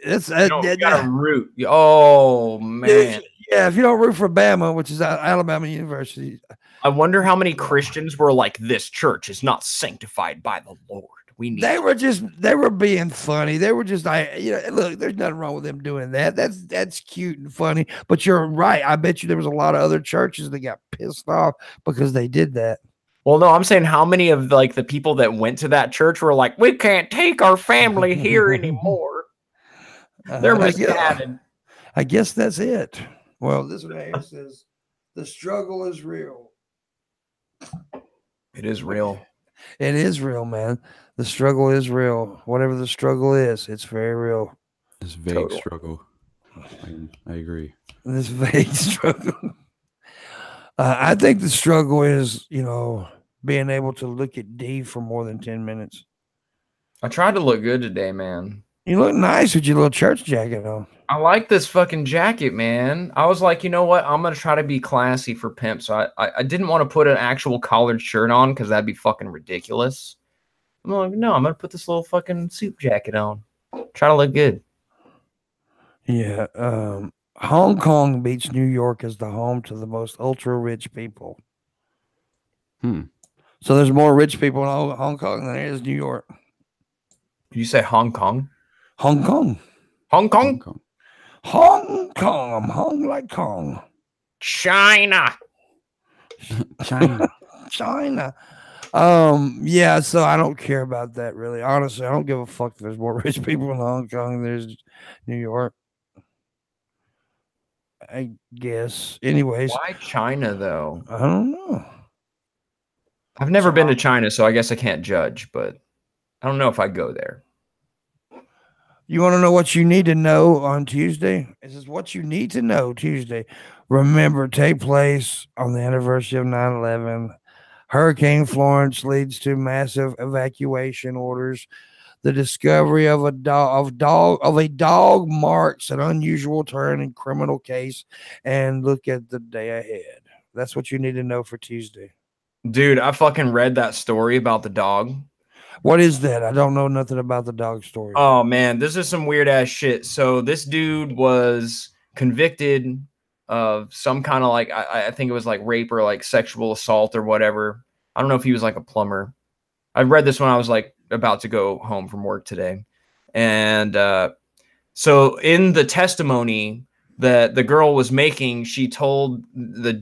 gotta root. Oh man, yeah. If you don't root for Bama, which is Alabama University, I wonder how many Christians were like, "This church is not sanctified by the Lord." They were being funny. They were just like, look, there's nothing wrong with them doing that. That's cute and funny. But you're right. I bet you there was a lot of other churches that got pissed off because they did that. Well, no, I'm saying how many of like the people that went to that church were like, we can't take our family here anymore. They're misguided. I guess that's it. Well, this one here says the struggle is real. It is real. It is real, man. The struggle is real. Whatever the struggle is, it's very real. This vague struggle. I agree. This vague struggle. I think the struggle is, being able to look at D for more than 10 minutes. I tried to look good today, man. You look nice with your little church jacket on. I like this fucking jacket, man. I was like, you know what? I'm going to try to be classy for Pimp. So I didn't want to put an actual collared shirt on because that'd be fucking ridiculous. I'm like, no, I'm going to put this little fucking suit jacket on. Try to look good. Yeah. Hong Kong beats New York as the home to the most ultra-rich people. So there's more rich people in Hong Kong than there is New York. Did you say Hong Kong? Hong Kong. Hong Kong? Hong Kong. I'm hung like Kong. China. China. Yeah, so I don't care about that really. Honestly, I don't give a fuck if there's more rich people in Hong Kong than there's New York. I guess. Anyways. Why China though? I don't know. I've never been to China, so I guess I can't judge, but I don't know if I go there. You want to know what you need to know on Tuesday? This is what you need to know Tuesday. Remember, take place on the anniversary of 9/11. Hurricane Florence leads to massive evacuation orders. The discovery of a dog marks an unusual turn in criminal case, and look at the day ahead. That's what you need to know for Tuesday. Dude, I fucking read that story about the dog. What is that? I don't know nothing about the dog story. Oh, man, this is some weird ass shit. So this dude was convicted of some kind of like, I think it was like rape or like sexual assault or whatever. I don't know if he was like a plumber. I read this when I was like about to go home from work today. And so in the testimony that the girl was making, she told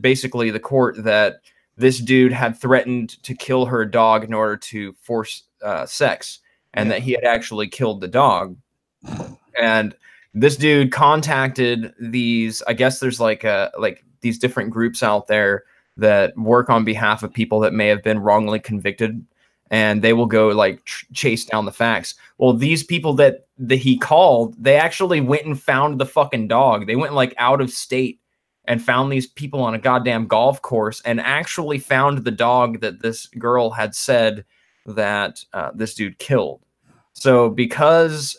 basically the court that this dude had threatened to kill her dog in order to force sex, and that he had actually killed the dog. And this dude contacted these, I guess there's like these different groups out there that work on behalf of people that may have been wrongly convicted, and they will go like chase down the facts. Well, these people that he called, they actually went and found the fucking dog. They went like out of state and found these people on a goddamn golf course and actually found the dog that this girl had said that this dude killed. So because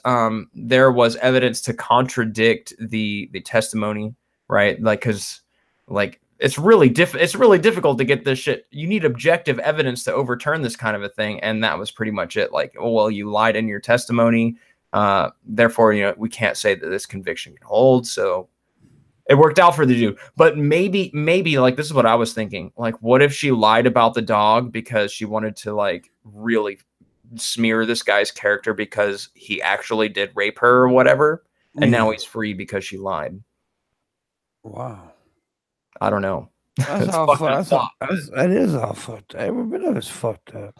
there was evidence to contradict the testimony, right? Like, because like it's really difficult to get this shit. You need objective evidence to overturn this kind of a thing, and that was pretty much it. Like, oh well, you lied in your testimony, therefore we can't say that this conviction can hold. So it worked out for the dude. But maybe like this is what I was thinking. Like, what if she lied about the dog because she wanted to like really smear this guy's character because he actually did rape her or whatever, and now he's free because she lied. Wow. I don't know. That's all fucked up. That is all fucked up. Every bit of it's fucked up.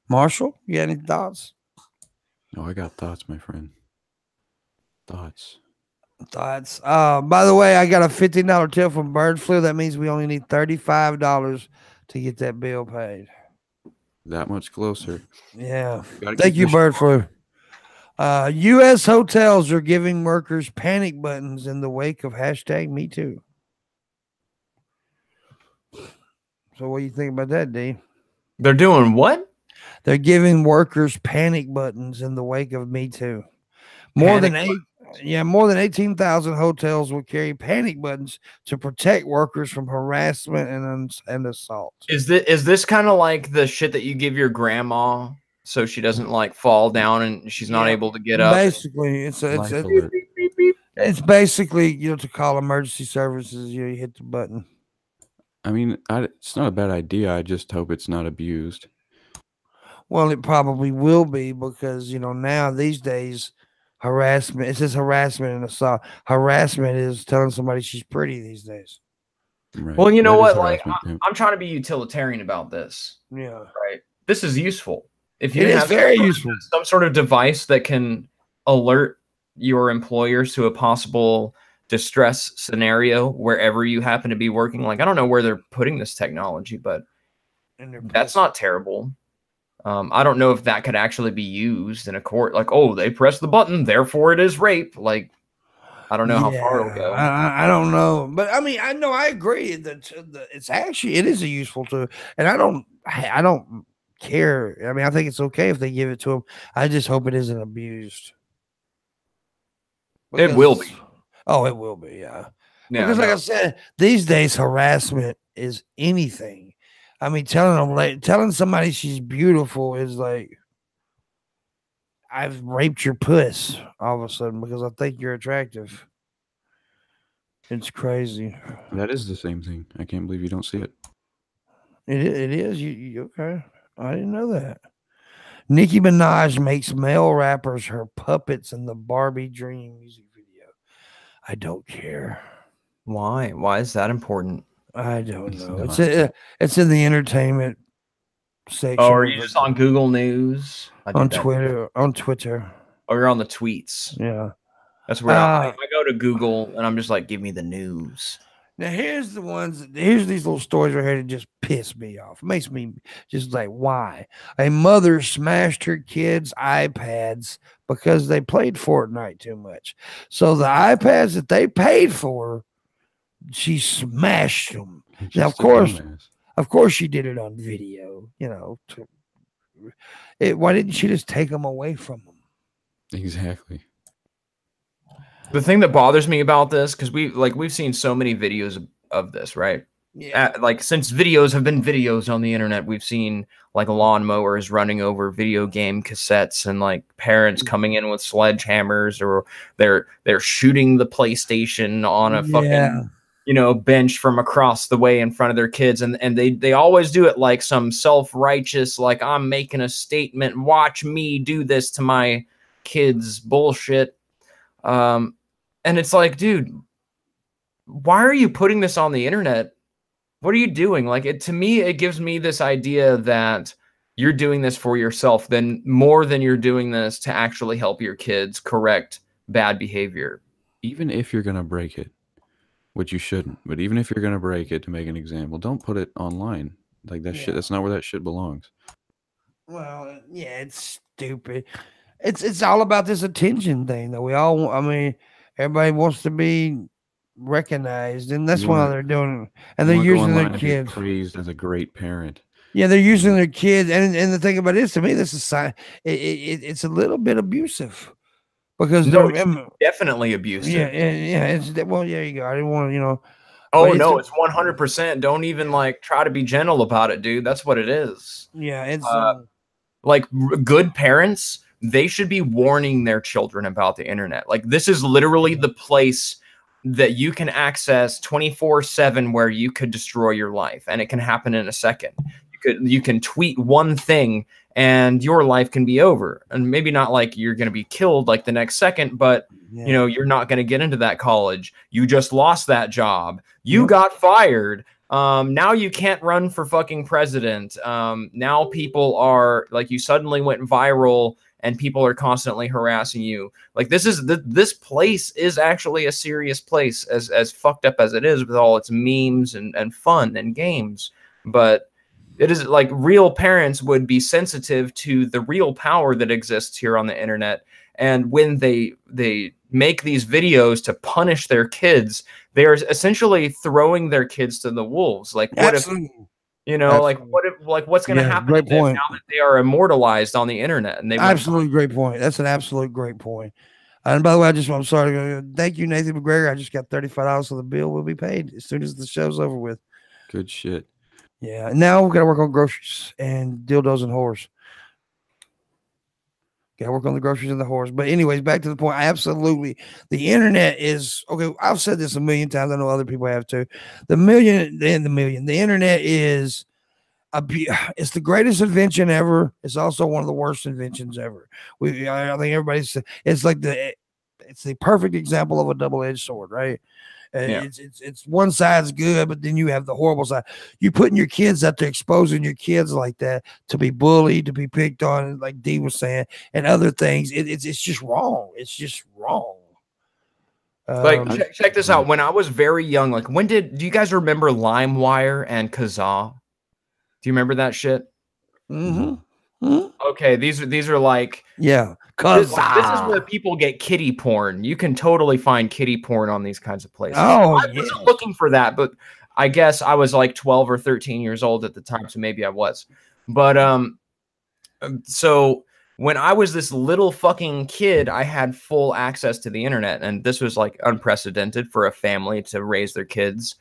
Marshall, you got any thoughts? No, I got thoughts, my friend. Thoughts. By the way, I got a $15 tip from Bird Flu. That means we only need $35 to get that bill paid. That much closer. Yeah. Thank you, Bird Flu. U.S. hotels are giving workers panic buttons in the wake of #MeToo. So what do you think about that, D? They're doing what? They're giving workers panic buttons in the wake of Me Too. More than 18,000 hotels will carry panic buttons to protect workers from harassment and assault. Is this kind of like the shit that you give your grandma so she doesn't like fall down and she's not able to get up? Basically, it's basically, you know, to call emergency services. You hit the button. I mean, it's not a bad idea. I just hope it's not abused. Well, it probably will be because, you know, now these days, harassment, it says harassment and assault. Harassment is telling somebody she's pretty these days. Right. Well, you know what? Like, I'm trying to be utilitarian about this. Yeah. Right. This is useful. If you it is very useful. Some sort of device that can alert your employers to a possible distress scenario wherever you happen to be working. Like, I don't know where they're putting this technology, but that's not terrible. I don't know if that could actually be used in a court. Like, oh, they pressed the button, therefore it is rape. Like, I don't know how far it'll go. I don't know, but I mean, I agree that it is a useful tool, and I don't care. I mean, I think it's okay if they give it to them. I just hope it isn't abused. It will be. Oh, it will be. Yeah. Because, like I said, these days harassment is anything. I mean, telling somebody she's beautiful is like, I've raped your puss all of a sudden because I think you're attractive. It's crazy. That is the same thing. I can't believe you don't see it. It is. You okay? I didn't know that. Nicki Minaj makes male rappers her puppets in the Barbie Dream music video. I don't care. Why? Why is that important? I don't know. It's in the entertainment section. Oh, are you just on Google News? On Twitter. Oh, you're on the tweets. Yeah. That's where I go to Google and I'm just like, give me the news. Now here's these little stories right here that just piss me off. It makes me just like, why? A mother smashed her kids' iPads because they played Fortnite too much. So the iPads that they paid for, she smashed them. Now, of course, she did it on video. You know, why didn't she just take them away from them? Exactly. The thing that bothers me about this, because we've seen so many videos of this, right? Yeah. Like, since videos have been videos on the internet, we've seen like lawnmowers running over video game cassettes and like parents coming in with sledgehammers, or they're shooting the PlayStation on a fucking bench from across the way in front of their kids, and they always do it like some self-righteous, like, I'm making a statement, watch me do this to my kids bullshit. And it's like, dude, why are you putting this on the internet? What are you doing? Like, to me, it gives me this idea that you're doing this for yourself more than you're doing this to actually help your kids correct bad behavior. Even if you're going to break it, which you shouldn't, but even if you're going to break it to make an example, don't put it online. Like, that shit, that's not where that shit belongs. Well, yeah, it's stupid. It's all about this attention thing that everybody wants to be recognized, and that's why they're doing it. And they're using their kids. Praised as a great parent. Yeah, they're using their kids, and the thing about it is, to me, this is it's a little bit abusive because it's definitely abusive. Yeah. Well, there you go. I didn't want to, Oh no, it's 100%. Don't even like try to be gentle about it, dude. That's what it is. Yeah, it's like good parents. They should be warning their children about the internet. Like, this is literally the place that you can access 24/7 where you could destroy your life, and it can happen in a second. You can tweet one thing and your life can be over, and maybe not like you're going to be killed like the next second, but you're not going to get into that college. You just lost that job. You got fired. Now you can't run for fucking president. Now people are like, you suddenly went viral and people are constantly harassing you. Like, this place is actually a serious place, as fucked up as it is with all its memes and fun and games. But it is like, real parents would be sensitive to the real power that exists here on the internet. And when they make these videos to punish their kids, they are essentially throwing their kids to the wolves. Like, what if, You know, like what's going to happen to them now that they are immortalized on the internet? And they absolutely great point. That's an absolute great point. And by the way, I'm sorry. Thank you, Nathan McGregor. I just got $35 so the bill will be paid as soon as the show's over with. Good shit. Yeah. Now we've got to work on groceries and dildos and whores. Got to work on the groceries and the whores. But anyways, back to the point. Absolutely. The internet is, okay, I've said this a million times. I know other people have too. The internet is it's the greatest invention ever. It's also one of the worst inventions ever. I think everybody's, it's the perfect example of a double-edged sword, right? Yeah. It's one side's good, but then you have the horrible side. You putting your kids out there, exposing your kids like that to be bullied, to be picked on, like Dee was saying, and other things. It's just wrong. It's just wrong. Like check this out. When I was very young, like do you guys remember LimeWire and Kazaa? Do you remember that shit? Mm-hmm. Okay, these are like Cause this is where people get kiddie porn. You can totally find kiddie porn on these kinds of places. Oh, I wasn't looking for that, but I guess I was like 12 or 13 years old at the time, so maybe I was. But so when I was this little fucking kid, I had full access to the internet, and this was like unprecedented for a family to raise their kids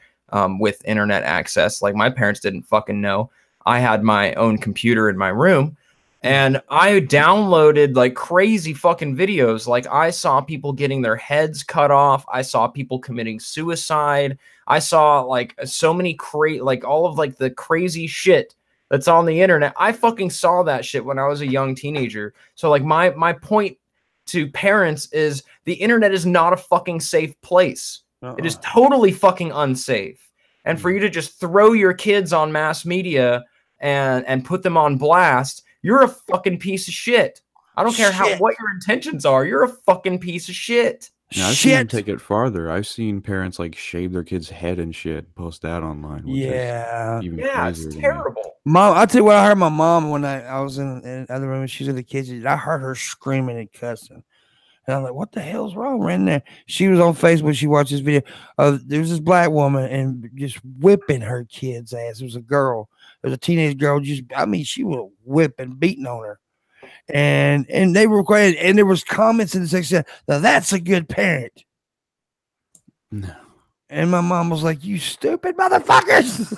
with internet access. Like my parents didn't fucking know. I had my own computer in my room. And I downloaded like crazy fucking videos. Like I saw people getting their heads cut off. I saw people committing suicide. I saw like so many like all of like the crazy shit that's on the internet. I fucking saw that shit when I was a young teenager. So like my point to parents is the internet is not a fucking safe place. It is totally fucking unsafe. And for you to just throw your kids on mass media and put them on blast, you're a fucking piece of shit. I don't care what your intentions are. You're a fucking piece of shit. Yeah, I've seen them take it farther. I've seen parents like shave their kid's head and shit, post that online. Which is even crazier it's terrible. Mom, I'll tell you what I heard my mom when I was in the other room. She's in the kitchen. I heard her screaming and cussing. And I'm like, what the hell's wrong right there? She was on Facebook. She watched this video. There was this black woman and just whipping her kid's ass. It was a girl. It was a teenage girl. She was whipping, beating on her. And they were quiet. And there was comments in the section. Now that's a good parent. No. And my mom was like, you stupid motherfuckers.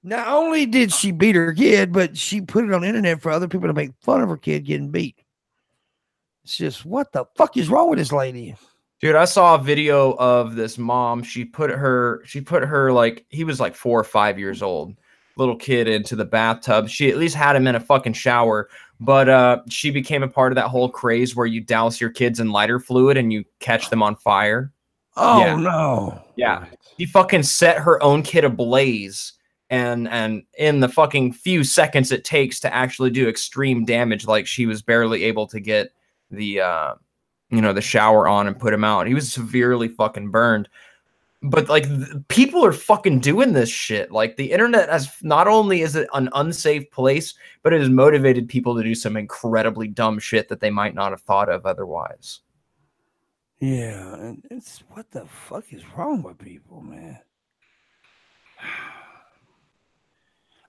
Not only did she beat her kid, but she put it on the internet for other people to make fun of her kid getting beat. It's just, what the fuck is wrong with this lady? Dude, I saw a video of this mom. She put her like, he was like 4 or 5 years old, little kid, into the bathtub. She at least had him in a fucking shower, but she became a part of that whole craze where you douse your kids in lighter fluid and you catch them on fire. Oh no. Yeah. She fucking set her own kid ablaze. And in the fucking few seconds it takes to actually do extreme damage, like she was barely able to get the the shower on and put him out. He was severely fucking burned. But like people are fucking doing this shit. Like the internet has, not only is it an unsafe place, but it has motivated people to do some incredibly dumb shit that they might not have thought of otherwise. Yeah, and it's, what the fuck is wrong with people, man?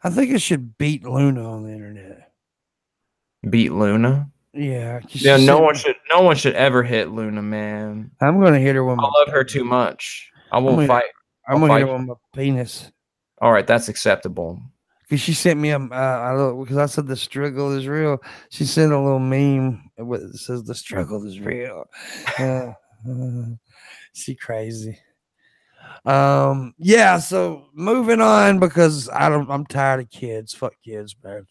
I think it should beat Luna on the internet. Beat Luna? Yeah. Yeah, no one should ever hit Luna, man. I'm gonna hit her with I love her too much. I won't fight. I'm gonna hit her with my penis. All right, that's acceptable. Because she sent me because I said the struggle is real. She sent a little meme that says the struggle is real. She crazy. Yeah, so moving on, because I'm tired of kids. Fuck kids, man.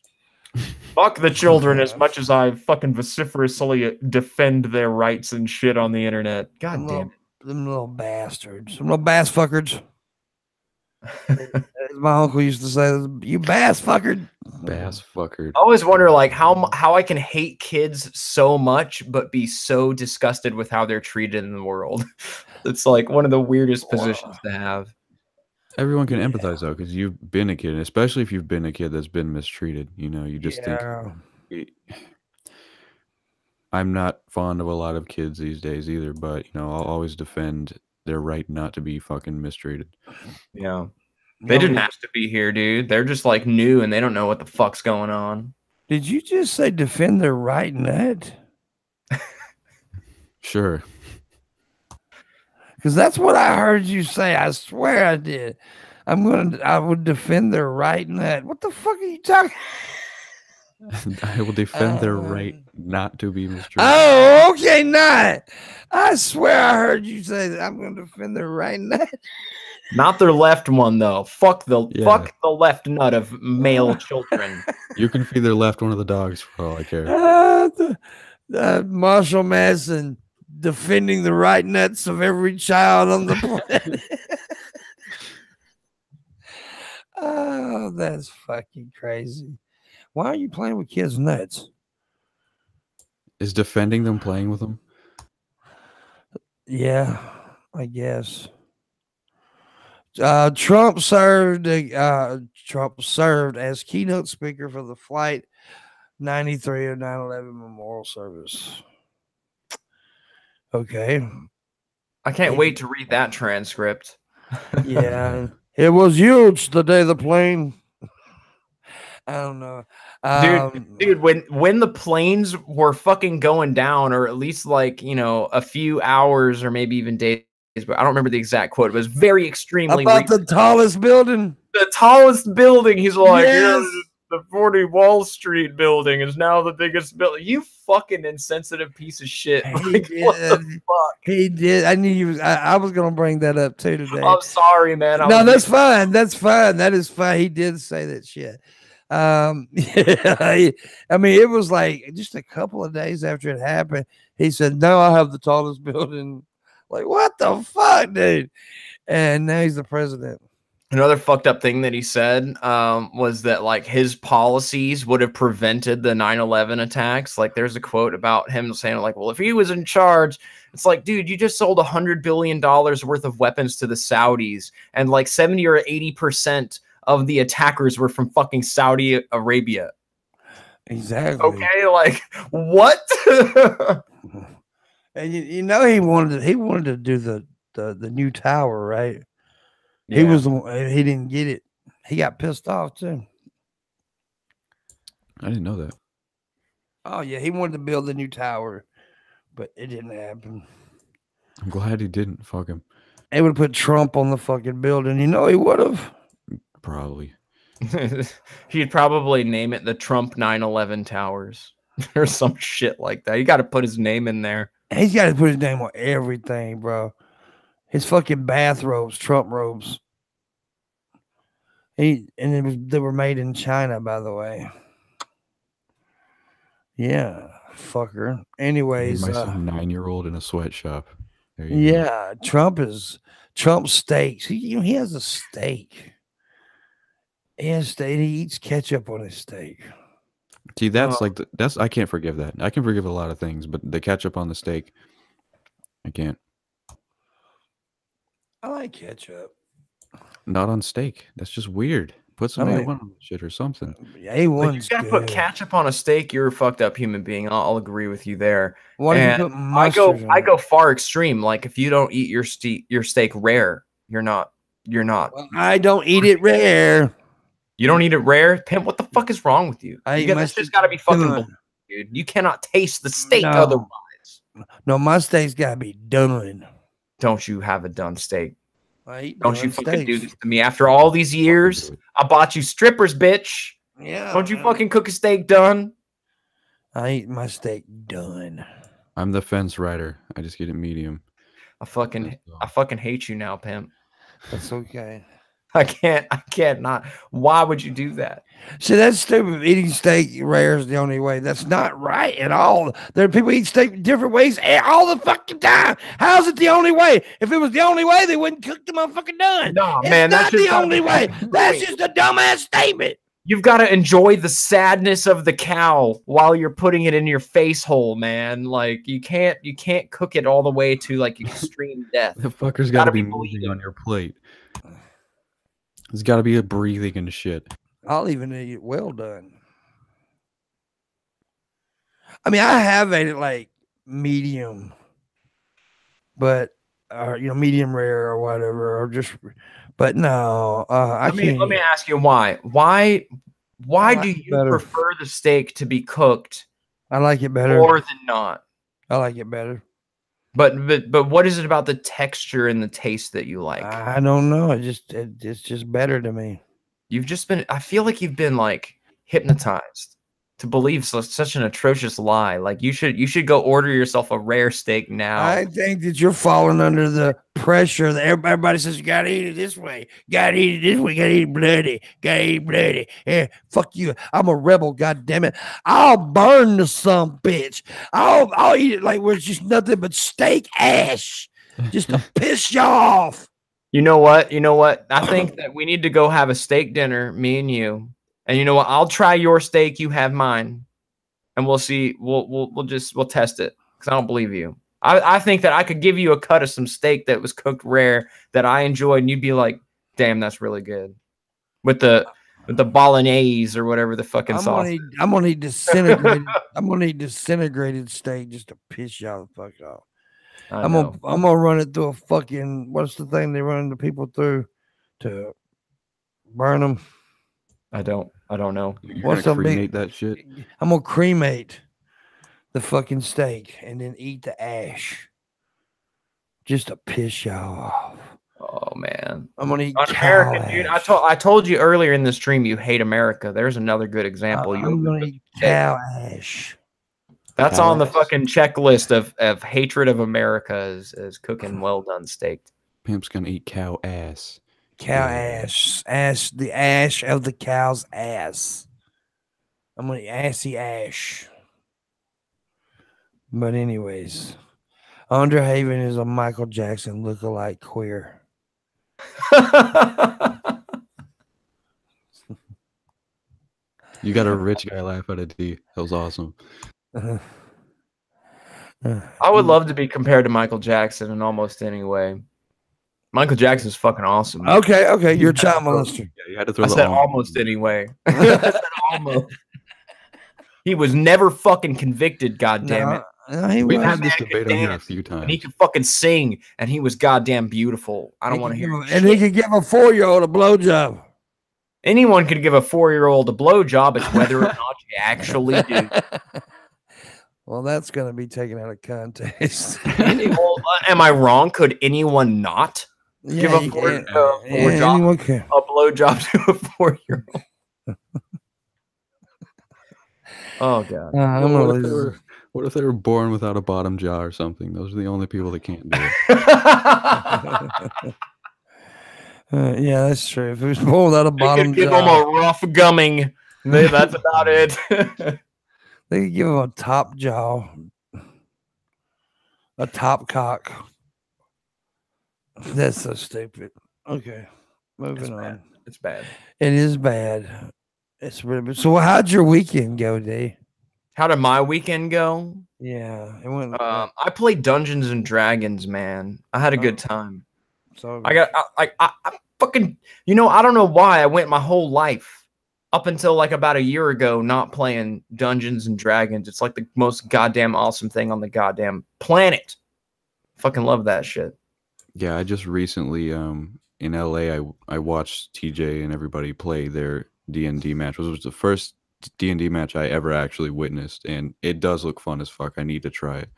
Fuck the children as much as I fucking vociferously defend their rights and shit on the internet. God damn it. Them little bastards. Some little bass fuckers. As my uncle used to say, you bass fucker. Bass fucker. I always wonder like how I can hate kids so much but be so disgusted with how they're treated in the world. It's like one of the weirdest positions to have. Everyone can empathize though, because you've been a kid, especially if you've been a kid that's been mistreated. You know, you just think. I'm not fond of a lot of kids these days either, but I'll always defend their right not to be fucking mistreated. Yeah. They didn't have to be here, dude. They're just like new and they don't know what the fuck's going on. Did you just say defend their right nut? Sure. Because that's what I heard you say. I swear I did. I would defend their right nut. What the fuck are you talking? I will defend their right not to be mistreated. Oh, okay, not. I swear I heard you say that I'm going to defend their right nut. Not their left one though. Fuck the left nut of male children. You can feed their left one of the dogs for all I care. Marshal Manson defending the right nuts of every child on the planet. Oh, that's fucking crazy. Why are you playing with kids' nuts? Is defending them playing with them? Yeah, I guess. Trump served as keynote speaker for the Flight 93 of 9/11 memorial service. Okay. I can't wait to read that transcript. Yeah. It was huge the day the plane. I don't know. Dude, when the planes were fucking going down, or at least like, you know, a few hours or maybe even days, but I don't remember the exact quote. It was very extremely about the tallest building. The tallest building. He's like, yes. The 40 Wall Street building is now the biggest building. You fucking insensitive piece of shit. Like, what the fuck? He did. I knew you was. I was gonna bring that up too today. I'm sorry, man. No, that's fine. That's fine. That is fine. He did say that shit. Yeah, I mean, it was like just a couple of days after it happened. He said, "No, I have the tallest building." Like, what the fuck, dude? And now he's the president. Another fucked up thing that he said was that like his policies would have prevented the 9/11 attacks. Like there's a quote about him saying like, well, if he was in charge, it's like, dude, you just sold $100 billion worth of weapons to the Saudis, and like 70 or 80% of the attackers were from fucking Saudi Arabia. Exactly. Okay, like what? And you know he wanted to do the new tower, right? Yeah. He didn't get it. He got pissed off too. I didn't know that. Oh yeah, he wanted to build a new tower, but it didn't happen. I'm glad he didn't. Fuck him. They would have put Trump on the fucking building. You know he would have. Probably. He'd probably name it the Trump 9/11 Towers or some shit like that. You got to put his name in there. He's got to put his name on everything, bro. His fucking bathrobes, Trump robes. They were made in China, by the way. Yeah, fucker. Anyways, my 9-year-old in a sweatshop. Yeah, go. Trump steaks. He has a steak. He has steak. He eats ketchup on his steak. See, that's I can't forgive that. I can forgive a lot of things, but the ketchup on the steak, I can't. I like ketchup. Not on steak. That's just weird. Put some A1 on shit or something. A1. You gotta put ketchup on a steak. You're a fucked up human being. I'll agree with you there. What if you put mustard I go far extreme. Like if you don't eat your steak rare, you're not. Well, I don't eat it rare. You don't eat it rare, Pimp. What the fuck is wrong with you? That's just gotta be fucking dude. You cannot taste the steak otherwise. No, my steak's gotta be done. Don't you have a done steak? Don't you fucking do this to me after all these years? I bought you strippers, bitch. Yeah. Don't you fucking cook a steak done? I eat my steak done. I'm the fence rider. I just get it medium. I fucking hate you now, Pimp. That's okay. I can't not. Why would you do that? See, that's stupid. Eating steak rare is the only way. That's not right at all. There are people eat steak different ways all the fucking time. How's it the only way? If it was the only way, they wouldn't cook the motherfucking done. No, man, that's not the only way. That's just a dumbass statement. You've got to enjoy the sadness of the cow while you're putting it in your face hole, man. Like you can't cook it all the way to like extreme death. The fucker's got to be moving on your plate. There's got to be a breathing and shit. I'll even eat it well done. I mean, I have ate it like medium, but or medium rare or whatever, or just. But no, let me ask you why. Why do you prefer the steak to be cooked? I like it better more than not. I like it better. But what is it about the texture and the taste that you like? I don't know. It's just better to me. I feel like you've been like hypnotized to believe such an atrocious lie. Like you should go order yourself a rare steak now. I think that you're falling under the pressure that everybody says you gotta eat it this way, gotta eat it this way, gotta eat bloody, gotta eat bloody. Yeah, fuck you. I'm a rebel, god damn it. I'll burn the some bitch. I'll eat it like where it's just nothing but steak ash. Just to piss you off. You know what? I think that we need to go have a steak dinner, me and you. And you know what? I'll try your steak, you have mine. And we'll see. We'll test it. Because I don't believe you. I think that I could give you a cut of some steak that was cooked rare that I enjoyed, and you'd be like, damn, that's really good. With the bolognese or whatever the fucking sauce. I'm gonna eat disintegrated. I'm gonna eat disintegrated steak just to piss y'all the fuck off. I'm gonna run it through a fucking, what's the thing they run the people through to burn them? I don't know. What's gonna cremate that shit? I'm gonna cremate the fucking steak and then eat the ash just to piss y'all off. Oh man, I'm gonna eat America, dude. I told you earlier in the stream you hate America. There's another good example. I'm gonna eat cow ash. That's on the fucking checklist of hatred of America is cooking well done steak. Pimp's gonna eat cow ass. Cow ash. The ash of the cow's ass. I'm gonna eat assy ash. But anyways, Underhaven is a Michael Jackson lookalike queer. You got a rich guy laugh at it, D. That was awesome. I would love to be compared to Michael Jackson in almost any way. Michael Jackson's fucking awesome. Okay, you're a child molester. Yeah, you had to throw. I said almost anyway. I said almost. He was never fucking convicted. God damn it. We've had this debate on here a few times. And he could fucking sing, and he was goddamn beautiful. I don't want to hear. And he could give a 4-year-old a blowjob. Anyone could give a 4-year-old a blowjob. It's whether or not you actually do. Well, that's going to be taken out of context. Am I wrong? Could anyone not give a blowjob to a 4-year-old? Oh god! What if they were born without a bottom jaw or something? Those are the only people that can't do it. Yeah, that's true. If it was born without a bottom jaw, give them a rough gumming. That's about it. They could give him a top jaw, a top cock. That's so stupid. Okay, moving on. It's bad. It is bad. It's really bad. So, how'd your weekend go, D? How did my weekend go? Yeah, it went. I played Dungeons and Dragons, man. I had a good time. So I fucking, I don't know why I went my whole life up until like about a year ago not playing Dungeons and Dragons. It's like the most goddamn awesome thing on the goddamn planet. Fucking love that shit. Yeah, I just recently in LA I watched TJ and everybody play their D&D match. It was the first D&D match I ever actually witnessed, and it does look fun as fuck. I need to try it.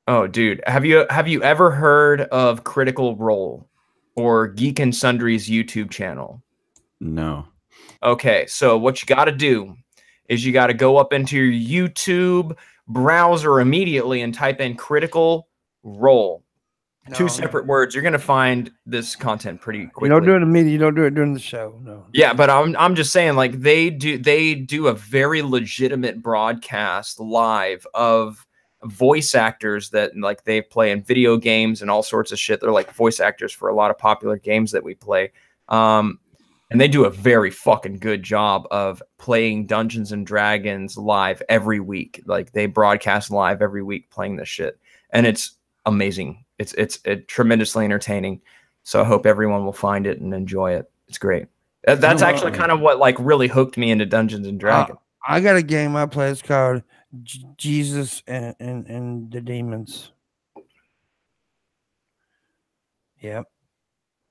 Oh, dude, have you ever heard of Critical Role or Geek and Sundry's YouTube channel? No. Okay, so what you got to do is you got to go up into your YouTube browser immediately and type in Critical Role. Two separate words. You're gonna find this content pretty quickly. You don't do it immediately. You don't do it during the show. No. Yeah, but I'm just saying, like they do a very legitimate broadcast live of voice actors that like they play in video games and all sorts of shit. They're like voice actors for a lot of popular games that we play. And they do a very fucking good job of playing Dungeons and Dragons live every week. Like they broadcast live every week playing this shit, and it's amazing. It's tremendously entertaining. So I hope everyone will find it and enjoy it. It's great. That's actually kind of what like really hooked me into Dungeons and Dragons. I got a game I play. It's called Jesus and the Demons. Yep.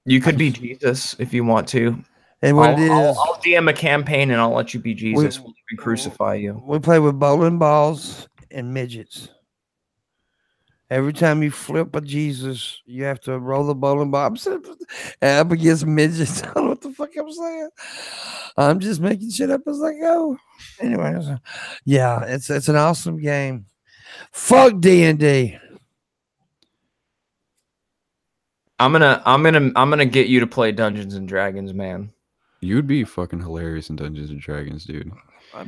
You could be Jesus if you want to. And what it is, I'll DM a campaign and I'll let you be Jesus. We'll even crucify you. We play with bowling balls and midgets. Every time you flip a Jesus, you have to roll the bowling ball. I'm sitting up against midgets. I don't know what the fuck I'm saying. I'm just making shit up as I go. Anyways, yeah, it's an awesome game. Fuck D&D. I'm gonna get you to play Dungeons and Dragons, man. You'd be fucking hilarious in Dungeons and Dragons, dude.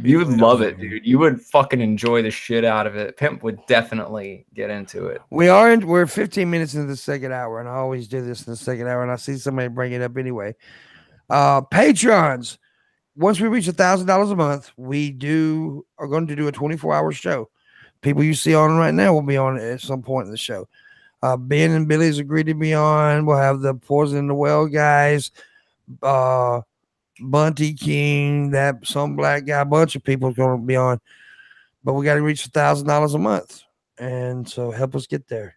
You would love it, dude. You would fucking enjoy the shit out of it. Pimp would definitely get into it. We're 15 minutes into the second hour, and I always do this in the second hour, and I see somebody bring it up anyway. Patrons, once we reach $1,000 a month, we are going to do a 24-hour show. People you see on right now will be on at some point in the show. Ben and Billy's agreed to be on. We'll have the Poison in the Well guys, Bunty King, that some black guy, a bunch of people are going to be on, but we got to reach $1,000 a month, and so help us get there.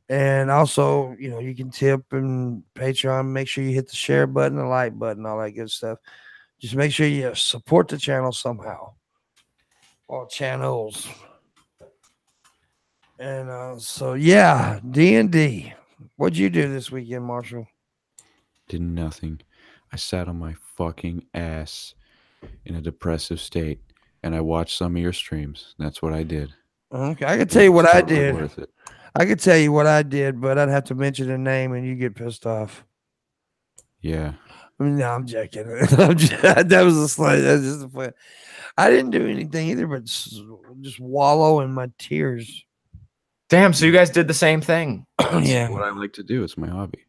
And also, you can tip and Patreon. Make sure you hit the share button, the like button, all that good stuff. Just make sure you support the channel somehow, or channels. And so yeah, D&D. What'd you do this weekend, Marshall? Did nothing. I sat on my fucking ass in a depressive state, and I watched some of your streams. That's what I did. Okay, I can tell you what I did. Worth it. I could tell you what I did, but I'd have to mention a name, and you get pissed off. Yeah. I mean, no, I'm joking. That was a slight. That's just a fun. I didn't do anything either, but just wallow in my tears. Damn, so you guys did the same thing. Yeah. What I like to do. It's my hobby.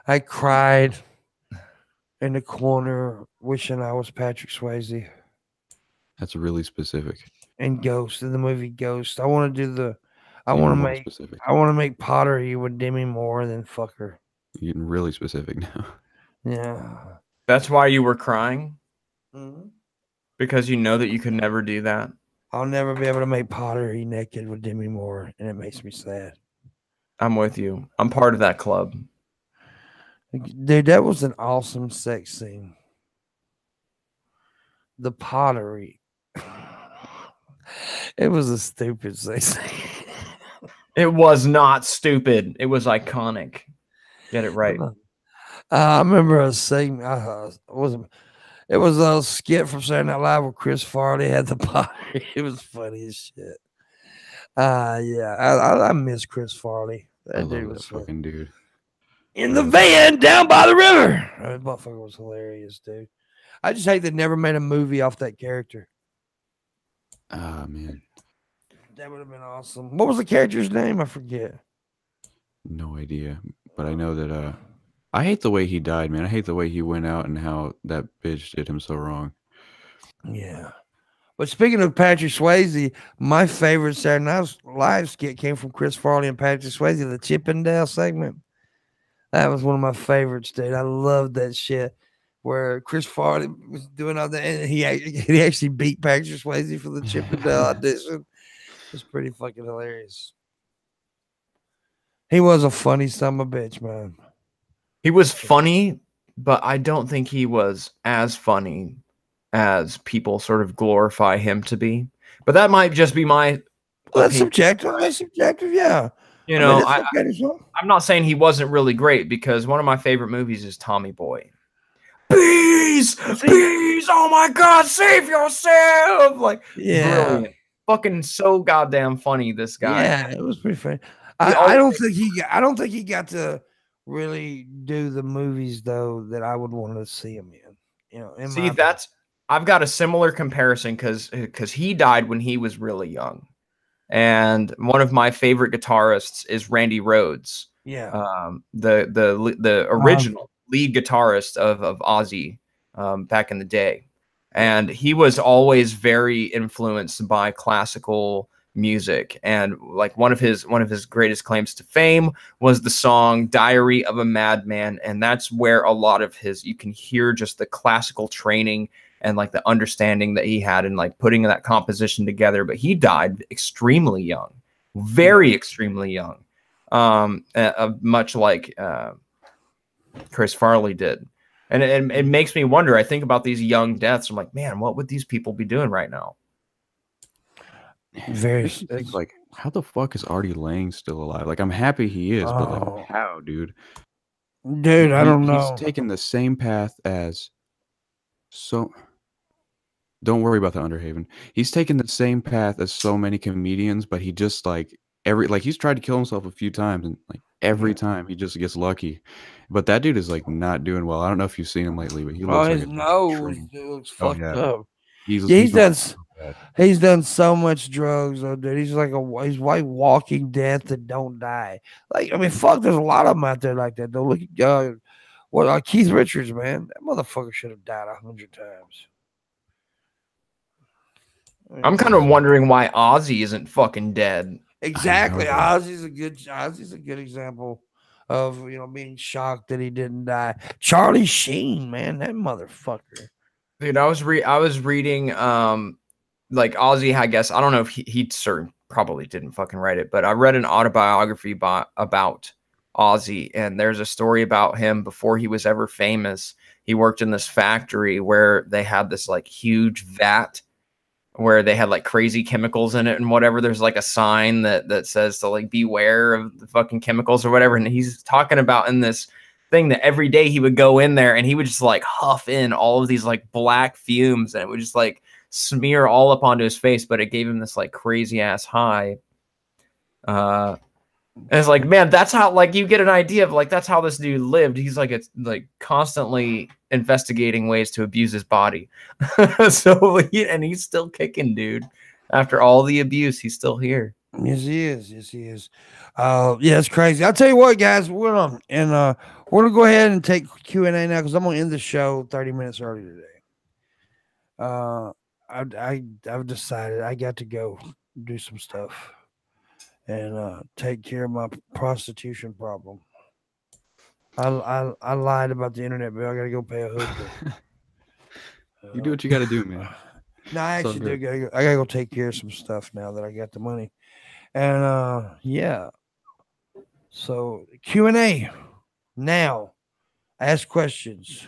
I cried in the corner wishing I was Patrick Swayze. That's really specific. And Ghost, in the movie Ghost. I want to do I want to make pottery with Demi Moore than fuck her. You're getting really specific now. Yeah. That's why you were crying? Mm-hmm. Because you know that you could never do that? I'll never be able to make pottery naked with Demi Moore, and it makes me sad. I'm with you. I'm part of that club. Dude, that was an awesome sex scene. The pottery. It was a stupid sex scene. It was not stupid. It was iconic. Get it right. I remember a segment. It was a skit from Saturday Night Live where Chris Farley had the pottery. It was funny as shit. Yeah, I miss Chris Farley. That dude was fucking dude. In the van down by the river. That motherfucker was hilarious, dude. I just hate they never made a movie off that character. Ah, man. That would have been awesome. What was the character's name? I forget. No idea. But I know that I hate the way he died, man. I hate the way he went out and how that bitch did him so wrong. Yeah. But speaking of Patrick Swayze, my favorite Saturday Night Live skit came from Chris Farley and Patrick Swayze, the Chippendale segment. That was one of my favorites, dude. I loved that shit where Chris Farley was doing all that, and he actually beat Patrick Swayze for the Chippendale audition. It's pretty fucking hilarious. He was a funny son of a bitch, man. He was funny, but I don't think he was as funny as people sort of glorify him to be. But that might just be my that's subjective. That's subjective, yeah. You know, I'm not saying he wasn't really great, because one of my favorite movies is Tommy Boy. Bees! Bees! Oh my God, save yourself! Like, yeah. Brilliant. Fucking so goddamn funny, this guy. Yeah, it was pretty funny. I don't think he got to really do the movies though that I would want to see him in. You know, I've got a similar comparison because he died when he was really young. And one of my favorite guitarists is Randy Rhoads. Yeah. The original lead guitarist of Ozzy back in the day. And he was always very influenced by classical music. And like one of his greatest claims to fame was the song Diary of a Madman. And that's where a lot of you can hear just the classical training and like the understanding that he had in like putting that composition together. But he died extremely young, very extremely young. much like Chris Farley did. And it makes me wonder. I think about these young deaths. I'm like, man, what would these people be doing right now? Very think, like, how the fuck is Artie Lang still alive? Like, I'm happy he is, but like, how, dude? Dude, I don't know. He's taking the same path as don't worry about the Underhaven. He's taken the same path as so many comedians, but he just like he's tried to kill himself a few times, and like every time he just gets lucky. But that dude is like not doing well. I don't know if you've seen him lately, but he looks like his nose looks fucked up. He's done so much drugs, though, dude. He's like he's like walking death and don't die. Like, I mean, fuck, there's a lot of them out there like that, though. Look at Keith Richards, man. That motherfucker should have died 100 times. I'm kind of wondering why Ozzy isn't fucking dead. Exactly. Ozzy's a good example of, being shocked that he didn't die. Charlie Sheen, man, that motherfucker. Dude, I was reading like Ozzy, I guess. I don't know if he probably didn't fucking write it, but I read an autobiography about Ozzy, and there's a story about him before he was ever famous. He worked in this factory where they had this like huge vat where they had like crazy chemicals in it and whatever. There's like a sign that says to like beware of the fucking chemicals or whatever. And he's talking about in this thing that every day he would go in there and he would just like huff in all of these like black fumes, and it would just like smear all up onto his face, but it gave him this like crazy ass high. And it's like, man, that's how, like, you get an idea of like that's how this dude lived. He's like, it's like constantly investigating ways to abuse his body. And he's still kicking, dude. After all the abuse, he's still here. Yes, he is. Yes, he is. Yeah, it's crazy. I'll tell you what, guys, we're gonna go ahead and take Q&A now because I'm gonna end the show 30 minutes early today. I've decided I got to go do some stuff and take care of my prostitution problem. I lied about the internet bill. I gotta go pay a hooker. You do what you gotta do, man. No, I actually do. I gotta go take care of some stuff now that I got the money. And yeah. So Q&A now. Ask questions.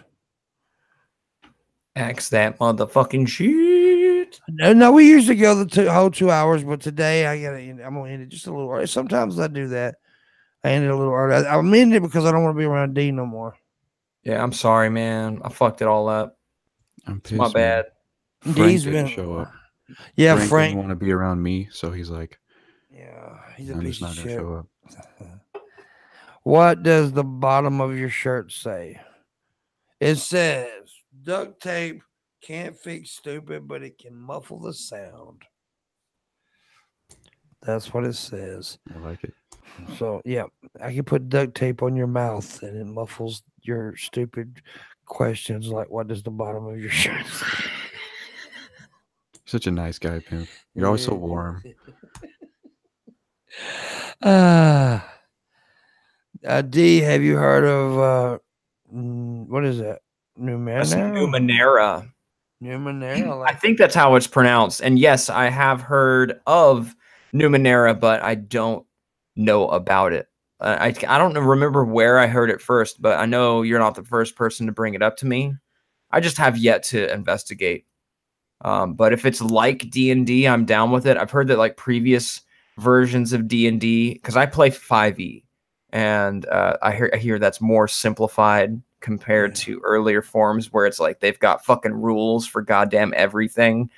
Ask that motherfucking shit. No, we usually go the whole 2 hours, but today I'm gonna end it just a little early. Sometimes I do that. I ended a little early. I'm ending it because I don't want to be around D no more. Yeah, I'm sorry, man. I fucked it all up. I'm pissed. It's my bad. Frank didn't show up. Yeah, Frank didn't want to be around me, so he's like, yeah, he's a I'm piece just not of gonna shit. show up. What does the bottom of your shirt say? It says, duct tape can't fix stupid, but it can muffle the sound. That's what it says. I like it. So, yeah, I can put duct tape on your mouth and it muffles your stupid questions like, what does the bottom of your shirt say? Such a nice guy, Pimp. You're always so warm. D, have you heard of what is that? Numenera. Numenera. I think that's how it's pronounced. And yes, I have heard of Numenera, but I don't know about it. I don't remember where I heard it first, but I know you're not the first person to bring it up to me. I just have yet to investigate. But if it's like D&D, I'm down with it. I've heard that like previous versions of D&D, because I play 5e, and I hear that's more simplified compared to earlier forms where it's like they've got fucking rules for goddamn everything.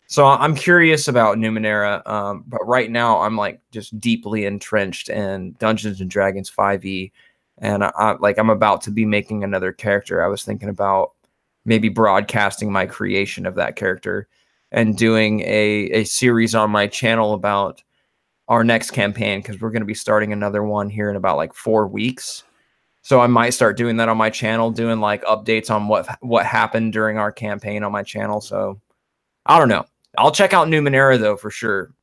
So I'm curious about Numenera, but right now I'm like just deeply entrenched in Dungeons and Dragons 5e, and I'm about to be making another character. I was thinking about maybe broadcasting my creation of that character and doing a series on my channel about our next campaign, because we're going to be starting another one here in about like 4 weeks. So I might start doing that on my channel, doing like updates on what happened during our campaign on my channel. So I don't know. I'll check out Numenera though for sure.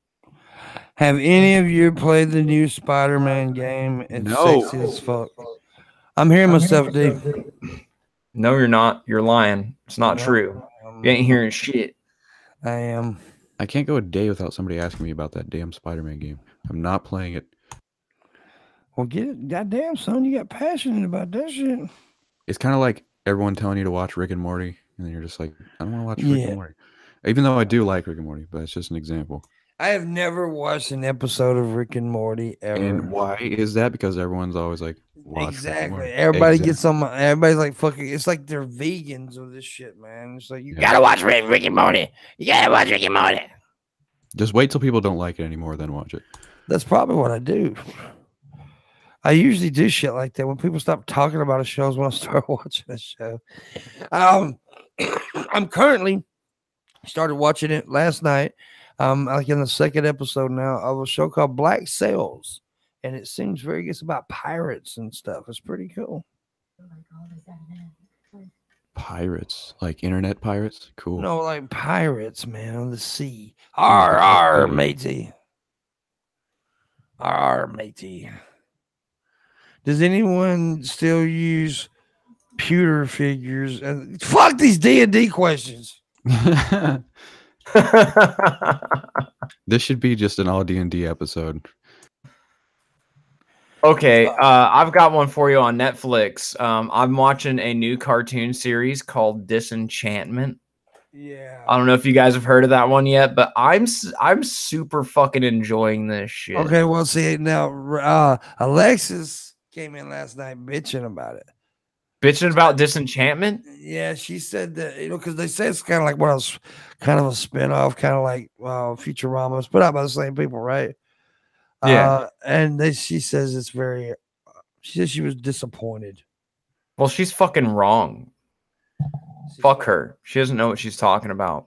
Have any of you played the new Spider-Man game? It's sexy as fuck. I'm hearing myself, D. No, you're not. You're lying. It's not true. You ain't hearing shit. I am. I can't go a day without somebody asking me about that damn Spider-Man game. I'm not playing it. Well, get it. Goddamn, son, you got passionate about that shit. It's kind of like everyone telling you to watch Rick and Morty, and then you're just like, I don't want to watch Rick and Yeah. Morty. Even though I do like Rick and Morty, but it's just an example. I have never watched an episode of Rick and Morty ever. And why is that? Because everyone's always like, watch Rick and Morty. Exactly. Everybody gets on my. Everybody's like, fucking. It's like they're vegans of this shit, man. It's like you gotta watch Rick and Morty. You gotta watch Rick and Morty. Just wait till people don't like it anymore, then watch it. That's probably what I do. I usually do shit like that when people stop talking about a show. Is when I start watching a show. I'm currently started watching it last night. Like in the second episode now of a show called Black Sails, and it seems very good. It's about pirates and stuff. It's pretty cool. Pirates, like internet pirates, cool. No, like pirates, man, on the sea. R matey. R matey. Does anyone still use pewter figures? And fuck these D&D questions. This should be just an all D&D episode. Okay, I've got one for you on Netflix. I'm watching a new cartoon series called Disenchantment. Yeah. I don't know if you guys have heard of that one yet, but I'm super fucking enjoying this shit. Okay, well, see now, Alexis came in last night bitching about it. Bitching about Disenchantment? Yeah, she said that, because they say it's kind of like one of those, kind of a spinoff, kind of like Futurama. It's put out by the same people, right? Yeah. And she says it's very, she said she was disappointed. Well, she's fucking wrong. Fuck her. She doesn't know what she's talking about.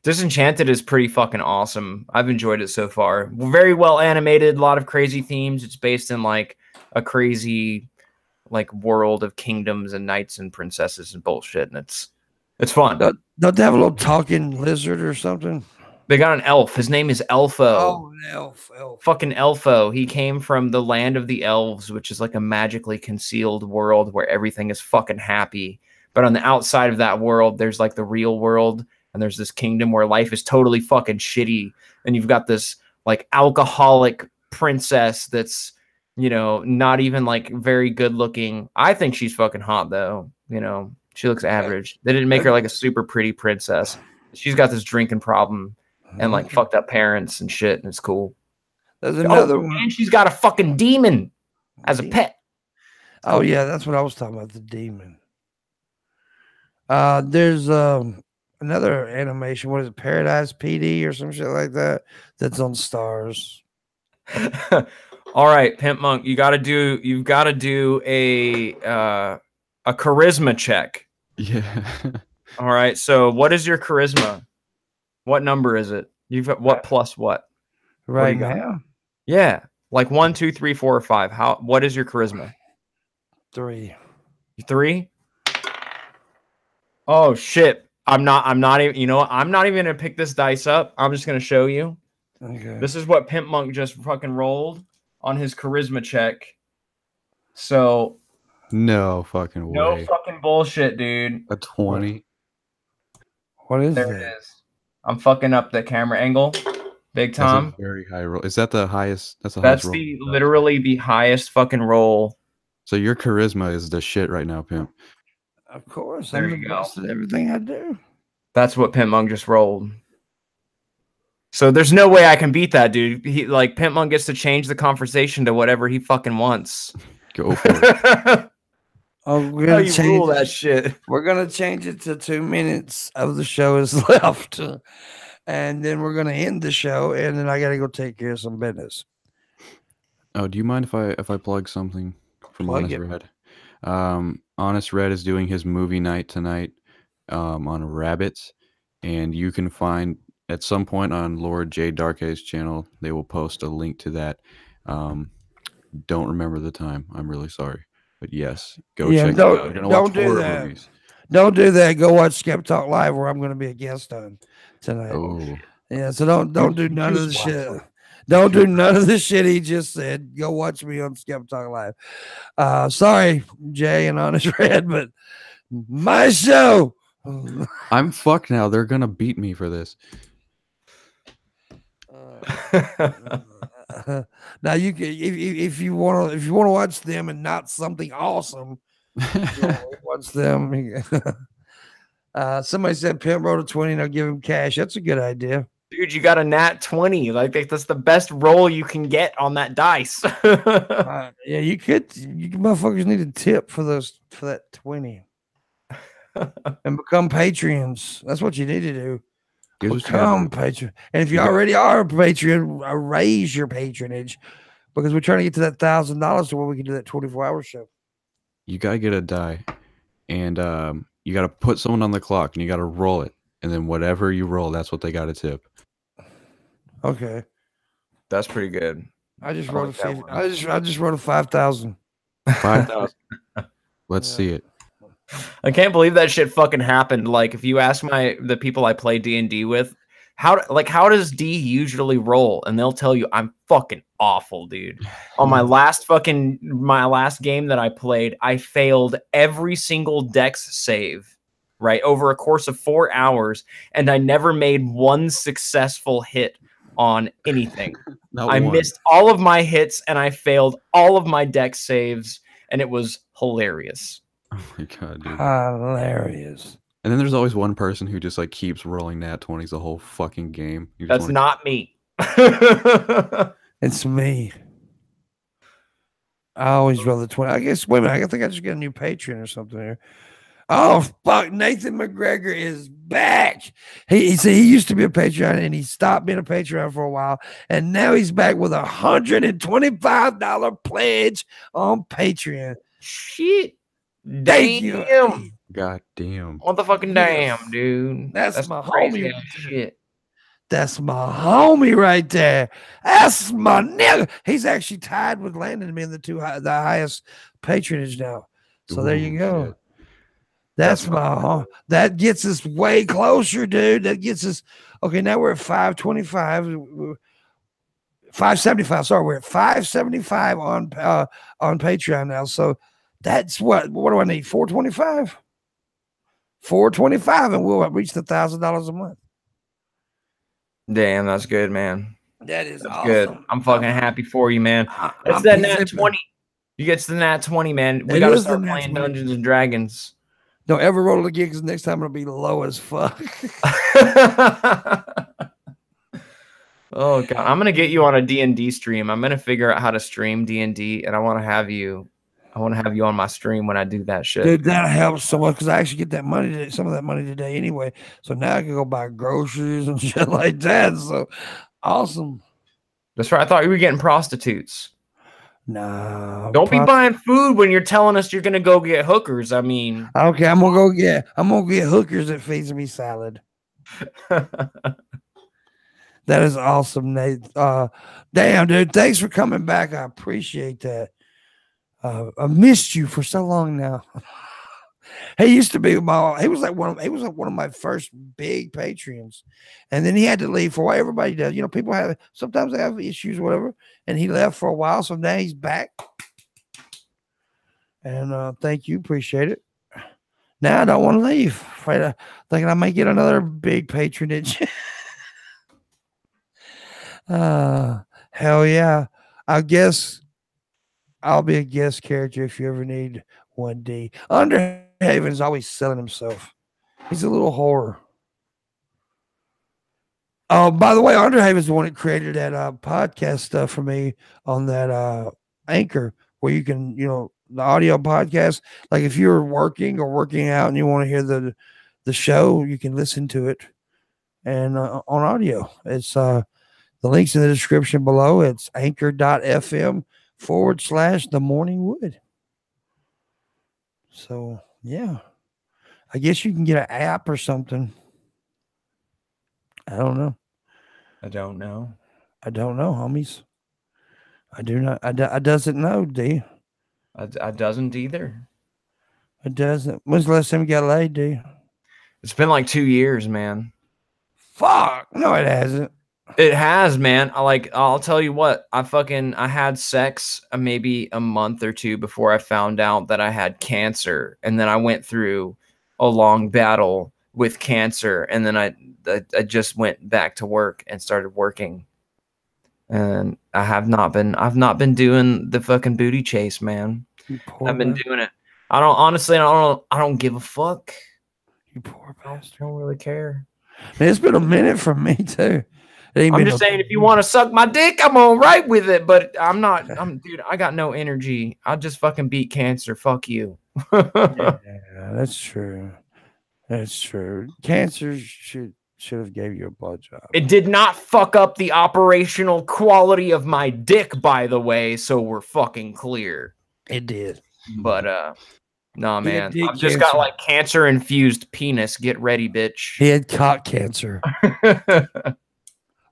Disenchanted is pretty fucking awesome. I've enjoyed it so far. Very well animated, a lot of crazy themes. It's based in like a crazy like world of kingdoms and knights and princesses and bullshit, and it's fun. Don't they have a little talking lizard or something? They got an elf. His name is Elfo. Oh, elf. Fucking Elfo. He came from the land of the elves, which is like a magically concealed world where everything is fucking happy. But on the outside of that world, there's like the real world, and there's this kingdom where life is totally fucking shitty. And you've got this like alcoholic princess that's, not even like very good looking. I think she's fucking hot though. She looks average. They didn't make her like a super pretty princess. She's got this drinking problem and like fucked up parents and shit, and it's cool. There's another one. And she's got a fucking demon as a pet. Oh yeah, that's what I was talking about, the demon. There's another animation. What is it, Paradise PD or some shit like that? That's on Stars. All right, Pimpmunk, you've got to do a charisma check. Yeah. All right. So, what is your charisma? What number is it? You've got what plus what? Right what now? Yeah, like 1, 2, 3, 4, or 5. What is your charisma? 3. 3? Oh shit! I'm not even. You know what? I'm not even gonna pick this dice up. I'm just gonna show you. Okay. This is what Pimpmunk just fucking rolled on his charisma check. So. No fucking way. No fucking bullshit, dude. A 20. What is there that? It is. I'm fucking up the camera angle. Big time. That's a very high roll. Is that the highest? That's literally the highest fucking roll. So your charisma is the shit right now, Pimp. Of course. There I'm you the go. best at everything I do. That's what Pimpmunk just rolled. So there's no way I can beat that, dude. Pimpmunk gets to change the conversation to whatever he fucking wants. Go for it. Oh, we're gonna change that shit. We're gonna change it to 2 minutes of the show is left, and then we're gonna end the show, and then I gotta go take care of some business. Oh, do you mind if I plug something from Plug Honest Red? Honest Red is doing his movie night tonight on Rabbits, and you can find at some point on Lord J Darkhaze channel. They will post a link to that. Don't remember the time. I'm really sorry. But yes, go check it out. Don't do that. Movies. Don't do that. Go watch Skep Talk Live, where I'm going to be a guest on tonight. Oh. Yeah, so don't do none of the shit. Don't do none of the shit he just said. Go watch me on Skep Talk Live. Sorry, Jay and Honest Red, but my show. I'm fucked now. They're going to beat me for this. Now you can if you want to watch them and not something awesome, watch them. Somebody said Pimp roll to 20 and I'll give him cash. That's a good idea. Dude, you got a nat 20. Like that's the best roll you can get on that dice. Yeah, you motherfuckers need a tip for that 20. And become Patreons. That's what you need to do. Become Patreon. And if you already are a Patreon, raise your patronage because we're trying to get to that $1,000 to where we can do that 24-hour show. You gotta get a die, and you gotta put someone on the clock, and you gotta roll it, and then whatever you roll, that's what they got to tip. Okay, that's pretty good. I just wrote I just wrote a 5,000. 5,000. Let's see it. I can't believe that shit fucking happened. Like, if you ask the people I play D&D with, how does D usually roll? And they'll tell you I'm fucking awful, dude. On my last game that I played, I failed every single dex save, right, over a course of 4 hours, and I never made one successful hit on anything. I missed all of my hits, and I failed all of my dex saves, and it was hilarious. Oh my god, dude. Hilarious. And then there's always one person who just like keeps rolling nat 20s the whole fucking game. That's not me. It's me. I always roll the 20. I guess, wait a minute, I think I just got a new Patreon or something here. Oh, fuck. Nathan McGregor is back. He said he used to be a Patreon and he stopped being a Patreon for a while. And now he's back with a $125 pledge on Patreon. Shit. Thank you. God damn. What the fucking damn, dude. That's my crazy homie. Shit. That's my homie right there. That's my nigga. He's actually tied with Landon and me in the highest patronage now. So there you go. Shit. That's my that gets us way closer, dude. That gets us okay. Now we're at 525, 575. Sorry, we're at 575 on Patreon now. So that's what do I need? 425, 425, and we'll reach the $1,000 a month. Damn, that's good, man. That is awesome. Good. I'm fucking happy for you, man. That's that nat 20. You get to the nat 20, man. We got to start playing Dungeons and Dragons. Don't ever roll it again because next time it'll be low as fuck. Oh god, I'm gonna get you on a D&D stream. I'm gonna figure out how to stream D&D, and I want to have you on my stream when I do that shit. Dude, that helps so much because I actually get that money today, some of that money today anyway. So now I can go buy groceries and shit like that. So awesome. That's right. I thought you were getting prostitutes. No. Don't be buying food when you're telling us you're gonna go get hookers. I mean, okay, I'm gonna get hookers that feeds me salad. That is awesome, Nate. Damn, dude, thanks for coming back. I appreciate that. I missed you for so long now. He used to be he was like one of my first big Patreons, and then he had to leave for a while. Everybody does, you know. People sometimes they have issues, whatever, and he left for a while. So now he's back, and thank you, appreciate it. Now I don't want to leave, thinking I might get another big patronage. Hell yeah! I guess I'll be a guest character if you ever need one. D. Underhaven is always selling himself. He's a little whore. Oh, by the way, Underhaven is the one that created that podcast stuff for me on that Anchor, where you can, the audio podcast. Like if you're working or working out and you want to hear the show, you can listen to it and on audio. It's the link's in the description below. It's anchor.fm/The Morning Wood. So, yeah. I guess you can get an app or something. I don't know. I don't know, homies. I do not. I doesn't know, D. I doesn't either. It doesn't. When's the last time you got laid, D? It's been like 2 years, man. Fuck. No, it hasn't. It has, man. I'll tell you what, I had sex maybe a month or two before I found out that I had cancer. And then I went through a long battle with cancer. And then I just went back to work and started working. and I've not been doing the fucking booty chase, man. I've been doing it. I don't give a fuck. You poor bastard. I don't really care. Man, it's been a minute for me too. I'm just saying, if you want to suck my dick, I'm all right with it. But dude, I got no energy. I'll just fucking beat cancer. Fuck you. Yeah, that's true. That's true. Cancer should have gave you a blowjob. It did not fuck up the operational quality of my dick, by the way. So we're fucking clear. It did. But nah, man. I've just got like cancer infused penis. Get ready, bitch. He had cock cancer.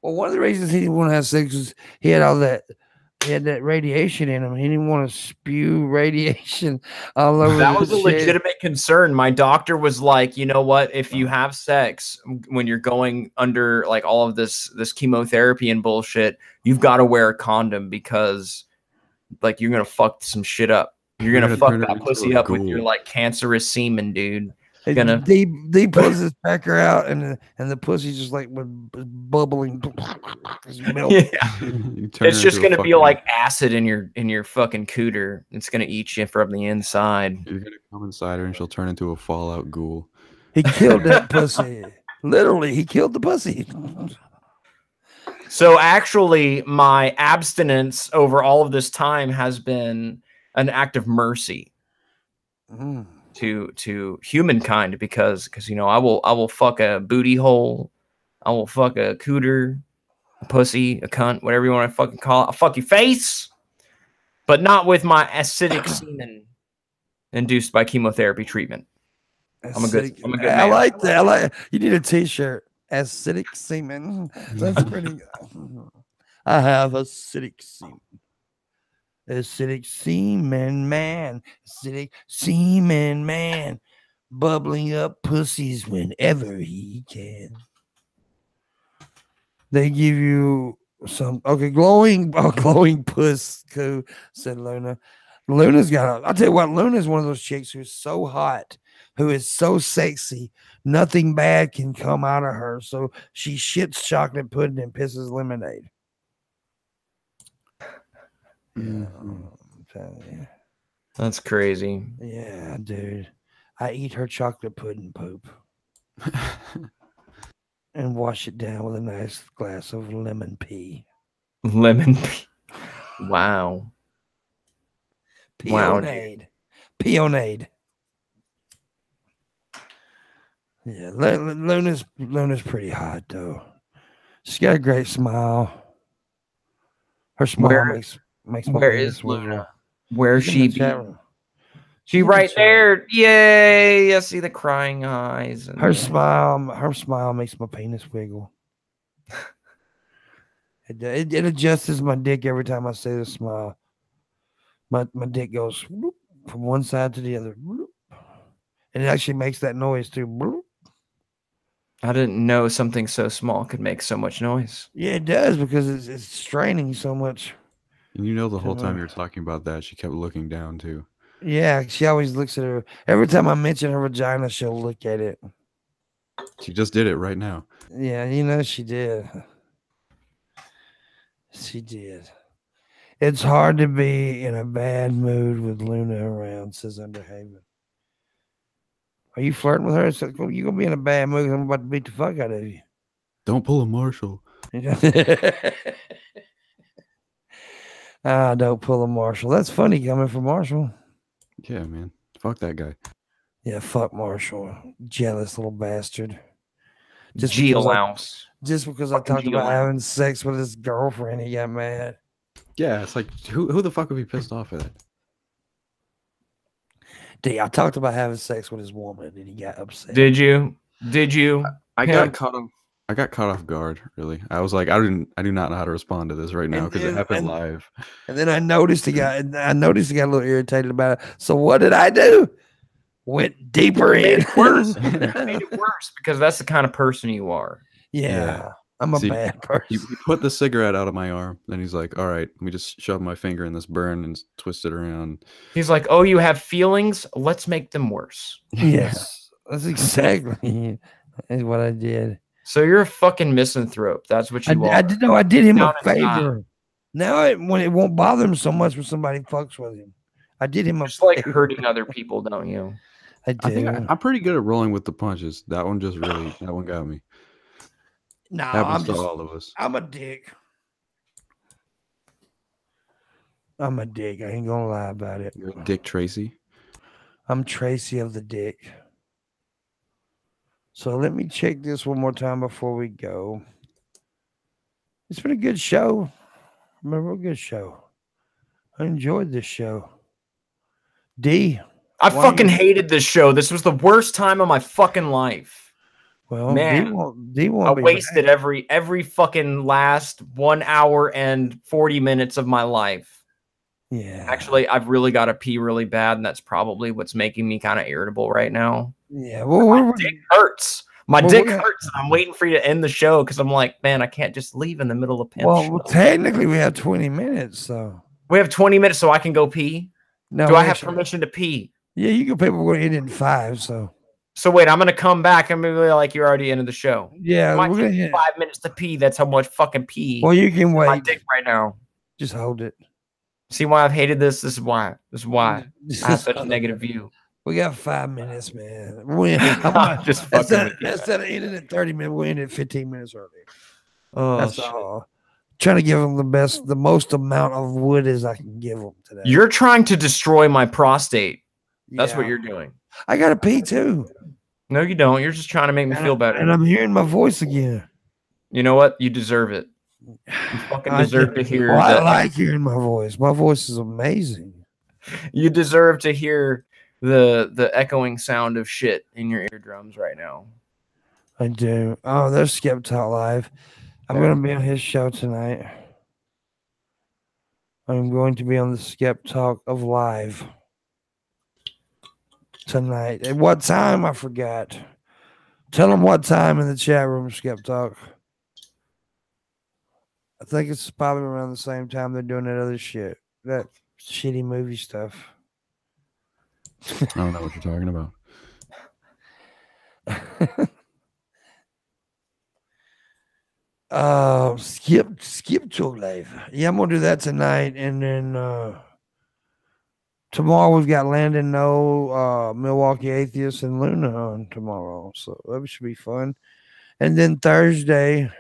Well, one of the reasons he didn't want to have sex was he had that radiation in him. He didn't want to spew radiation all over. That was a legitimate concern. My doctor was like, you know what? If you have sex when you're going under like all of this chemotherapy and bullshit, you've got to wear a condom because like you're gonna fuck some shit up. You're gonna fuck that pussy up with your like cancerous semen, dude. Gonna they pulls his pecker out and the pussy's just like bubbling. Yeah. It's just gonna be like acid in your fucking cooter. It's gonna eat you from the inside. You're gonna come inside her and she'll turn into a Fallout ghoul. He killed that pussy. Literally, he killed the pussy. So actually, my abstinence over all of this time has been an act of mercy. To humankind because you know I will fuck a booty hole, I will fuck a cooter, a pussy, a cunt, whatever you want to fucking call it. I'll fuck your face, but not with my acidic semen induced by chemotherapy treatment. I'm a good man. I like that. I like you need a t-shirt. Acidic semen. That's pretty good. I have acidic semen. Acidic semen man, acidic semen man, bubbling up pussies whenever he can. They give you some glowing puss. Cool, said Luna. Luna's I'll tell you what, Luna's one of those chicks who's so hot, who is so sexy, nothing bad can come out of her. So she shits chocolate pudding and pisses lemonade. Yeah, that's crazy. Yeah, dude. I eat her chocolate pudding poop and wash it down with a nice glass of lemon pee. Lemon pee. Wow. Peonade. Peonade. Yeah, Luna's pretty hot though. She's got a great smile. Her smile makes where is Luna? Where she be? She right there. Yay! I see the crying eyes. Her smile makes my penis wiggle. It adjusts my dick every time I say the smile. My dick goes whoop, from one side to the other. Whoop, and it actually makes that noise too. Whoop. I didn't know something so small could make so much noise. Yeah, it does because it's straining so much. And you know the whole time you're talking about that, she kept looking down too. Yeah, she always looks at her. Every time I mention her vagina, she'll look at it. She just did it right now. Yeah, you know she did. She did. It's hard to be in a bad mood with Luna around, says Underhaven. Are you flirting with her? So you're going to be in a bad mood. I'm about to beat the fuck out of you. Don't pull a Marshall. Don't pull a Marshall. That's funny coming from Marshall. Yeah, man. Fuck that guy. Yeah, fuck Marshall. Jealous little bastard. Just because I talked about having sex with his girlfriend, he got mad. Yeah, it's like, who the fuck would be pissed off at it? I talked about having sex with his woman, and he got upset. Did you? I got caught off guard. Really, I was like, I do not know how to respond to this right now because it happened live. And then I noticed he got a little irritated about it. So what did I do? Went deeper in. Worse. Made it worse because that's the kind of person you are. Yeah. I'm a bad person. He put the cigarette out of my arm. Then he's like, all right, let me just shove my finger in this burn and twist it around. He's like, oh, you have feelings? Let's make them worse. Yes. That's exactly what I did. So you're a fucking misanthrope. That's what you are. I did him a favor. Now when it won't bother him so much when somebody fucks with him. I did him a just like hurting other people, don't you? I do. I'm pretty good at rolling with the punches. That one got me. No, happens to all of us. I'm a dick. I ain't gonna lie about it. You're Dick Tracy. I'm Tracy of the Dick. So let me check this one more time before we go. It's been a good show. Remember, a good show. I enjoyed this show. D. I fucking hated this show. This was the worst time of my fucking life. Well, man, D won't I wasted every fucking last 1 hour and 40 minutes of my life. Yeah. Actually, I've really got to pee really bad, and that's probably what's making me kind of irritable right now. Yeah. Well, my dick hurts. My dick hurts, and I'm waiting for you to end the show because I'm like, man, I can't just leave in the middle of Pimp show. Well, technically, we have 20 minutes, so. We have 20 minutes, so I can go pee? No, do I have permission to pee? Yeah, you can pay, but we're going to end in 5, so. So wait, I'm going to come back. I'm going to be like, you're already into the show. Yeah. We're going to 5 minutes to pee. That's how much fucking pee. Well, you can wait. My dick right now. Just hold it. See why I've hated this? This is why. I have such a negative view. We got 5 minutes, man. Just fucking instead of ending at 30 minutes, we ended 15 minutes early. Oh, that's all. Trying to give them the most amount of wood as I can give them today. You're trying to destroy my prostate. That's what you're doing. I got to pee too. No, you don't. You're just trying to make me feel better. And I'm hearing my voice again. You know what? You deserve it. You fucking deserve to hear. Well, I like hearing my voice. My voice is amazing. You deserve to hear the echoing sound of shit in your eardrums right now. I do. Oh, there's Skep Talk Live. I'm going to be on his show tonight. I'm going to be on the Skep Talk of Live tonight. At what time? I forgot. Tell them what time in the chat room, Skep Talk. I think it's probably around the same time they're doing that other shit. That shitty movie stuff. I don't know what you're talking about. Skip to Live. Yeah, I'm gonna do that tonight, and then tomorrow we've got Landon No, Milwaukee Atheist, and Luna on tomorrow, so that should be fun. And then Thursday,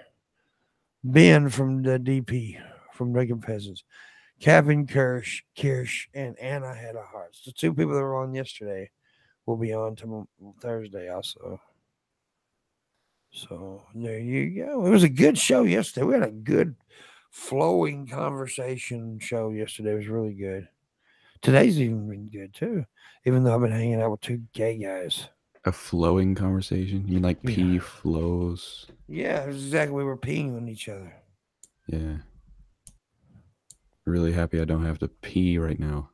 Ben from the DP from Drinking Peasants, Captain Kirsch, and Anna Had a Hearts. The two people that were on yesterday will be on tomorrow, Thursday also. So there you go. It was a good show yesterday. We had a good flowing conversation show yesterday. It was really good. Today's even been good too, even though I've been hanging out with two gay guys. A flowing conversation? You mean like pee flows? Yeah, it was exactly. We were peeing on each other. Yeah. Really happy I don't have to pee right now.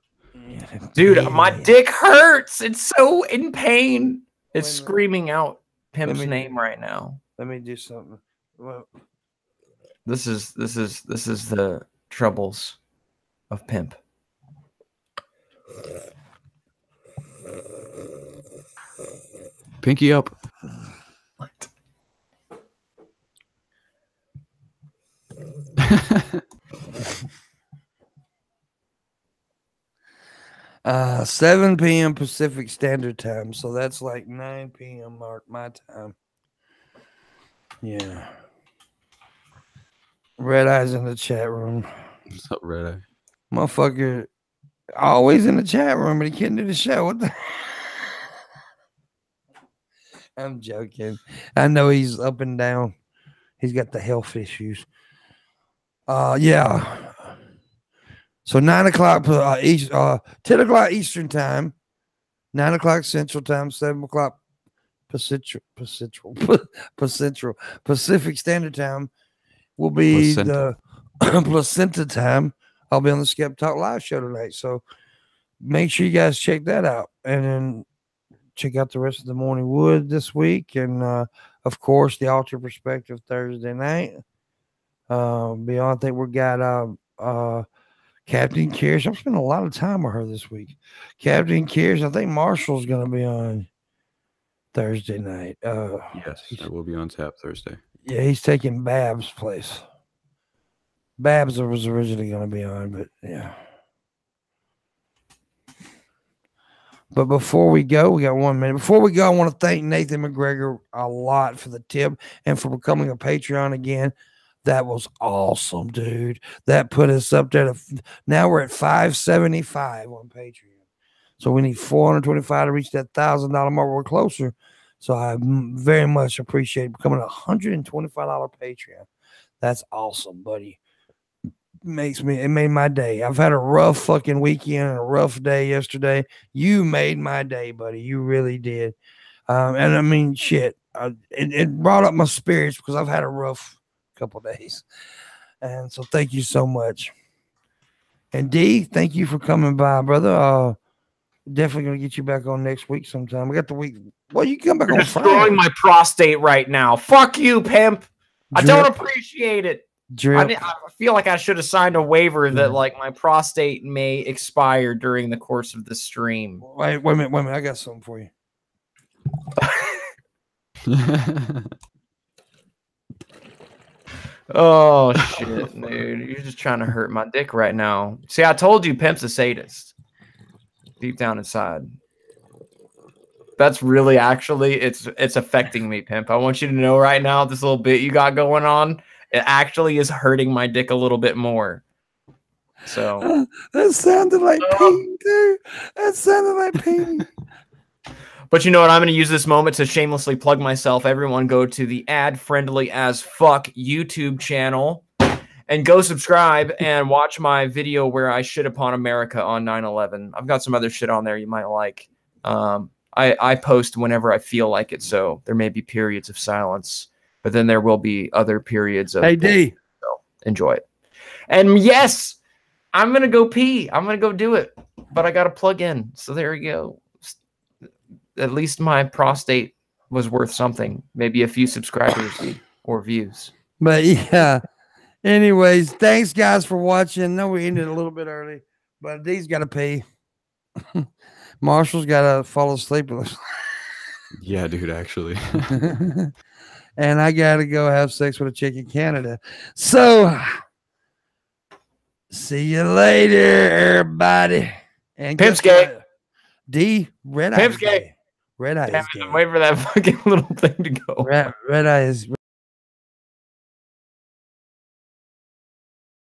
Dude, my dick hurts. It's so in pain. It's screaming out Pimp's name right now. Let me do something. Well, this is the troubles of Pimp. Pinky up. What? 7 p.m. Pacific Standard Time, so that's like 9 p.m. my time. Yeah. Red Eye's in the chat room. What's up, Red Eye? Motherfucker, always in the chat room, but he can't do the show. What the? I'm joking. I know he's up and down. He's got the health issues. Yeah. So 9 o'clock 10 o'clock Eastern time, 9 o'clock Central time, 7 o'clock Pacific Standard Time will be the placenta time. I'll be on the Skep Talk Live show tonight. So make sure you guys check that out. And then check out the rest of the Morning Wood this week. And of course, the Alter Perspective Thursday night. Beyond, I think we got Captain Kirsch. I'm spending a lot of time with her this week. Captain Kirsch. I think Marshal's going to be on. Thursday night. Yes, I will be on tap Thursday. Yeah, he's taking Babs' place. Babs was originally going to be on, but yeah. But before we go, we got 1 minute. Before we go, I want to thank Nathan McGregor a lot for the tip and for becoming a Patreon again. That was awesome, dude. That put us up there. Now we're at $575 on Patreon. So we need $425 to reach that $1,000 mark. We're closer. So I very much appreciate becoming a $125 Patreon. That's awesome, buddy. It made my day. I've had a rough fucking weekend and a rough day yesterday. You made my day, buddy. You really did. And I mean, shit. It brought up my spirits because I've had a rough couple days. And so thank you so much. And D, thank you for coming by, brother. Definitely gonna get you back on next week sometime. We got the week. Well, you can come back on Friday. You're destroying my prostate right now. Fuck you, pimp. I don't appreciate it. I feel like I should have signed a waiver that like my prostate may expire during the course of the stream. Wait a minute. I got something for you. Oh shit, dude. You're just trying to hurt my dick right now. See, I told you Pimp's a sadist. Deep down inside. That's really actually it's affecting me, Pimp. I want you to know right now, this little bit you got going on, it actually is hurting my dick a little bit more. So that sounded like Pete, dude. That sounded like Pete. But you know what? I'm going to use this moment to shamelessly plug myself. Everyone go to the ad-friendly as fuck YouTube channel and go subscribe and watch my video where I shit upon America on 9/11. I've got some other shit on there you might like. I post whenever I feel like it, so there may be periods of silence, but then there will be other periods of... Hey, D. So enjoy it. And yes, I'm going to go pee. I'm going to go do it, but I got to plug in. So there you go. At least my prostate was worth something. Maybe a few subscribers or views. But yeah. Anyways, thanks guys for watching. I know we ended a little bit early, but D's got to pee. Marshall's got to fall asleep. Yeah, dude, actually. And I got to go have sex with a chick in Canada. So, see you later, everybody. And Pimp's gay. D, red eye. Pimp's gay. Red eye is gay. I'm waiting for that fucking little thing to go. Red eye is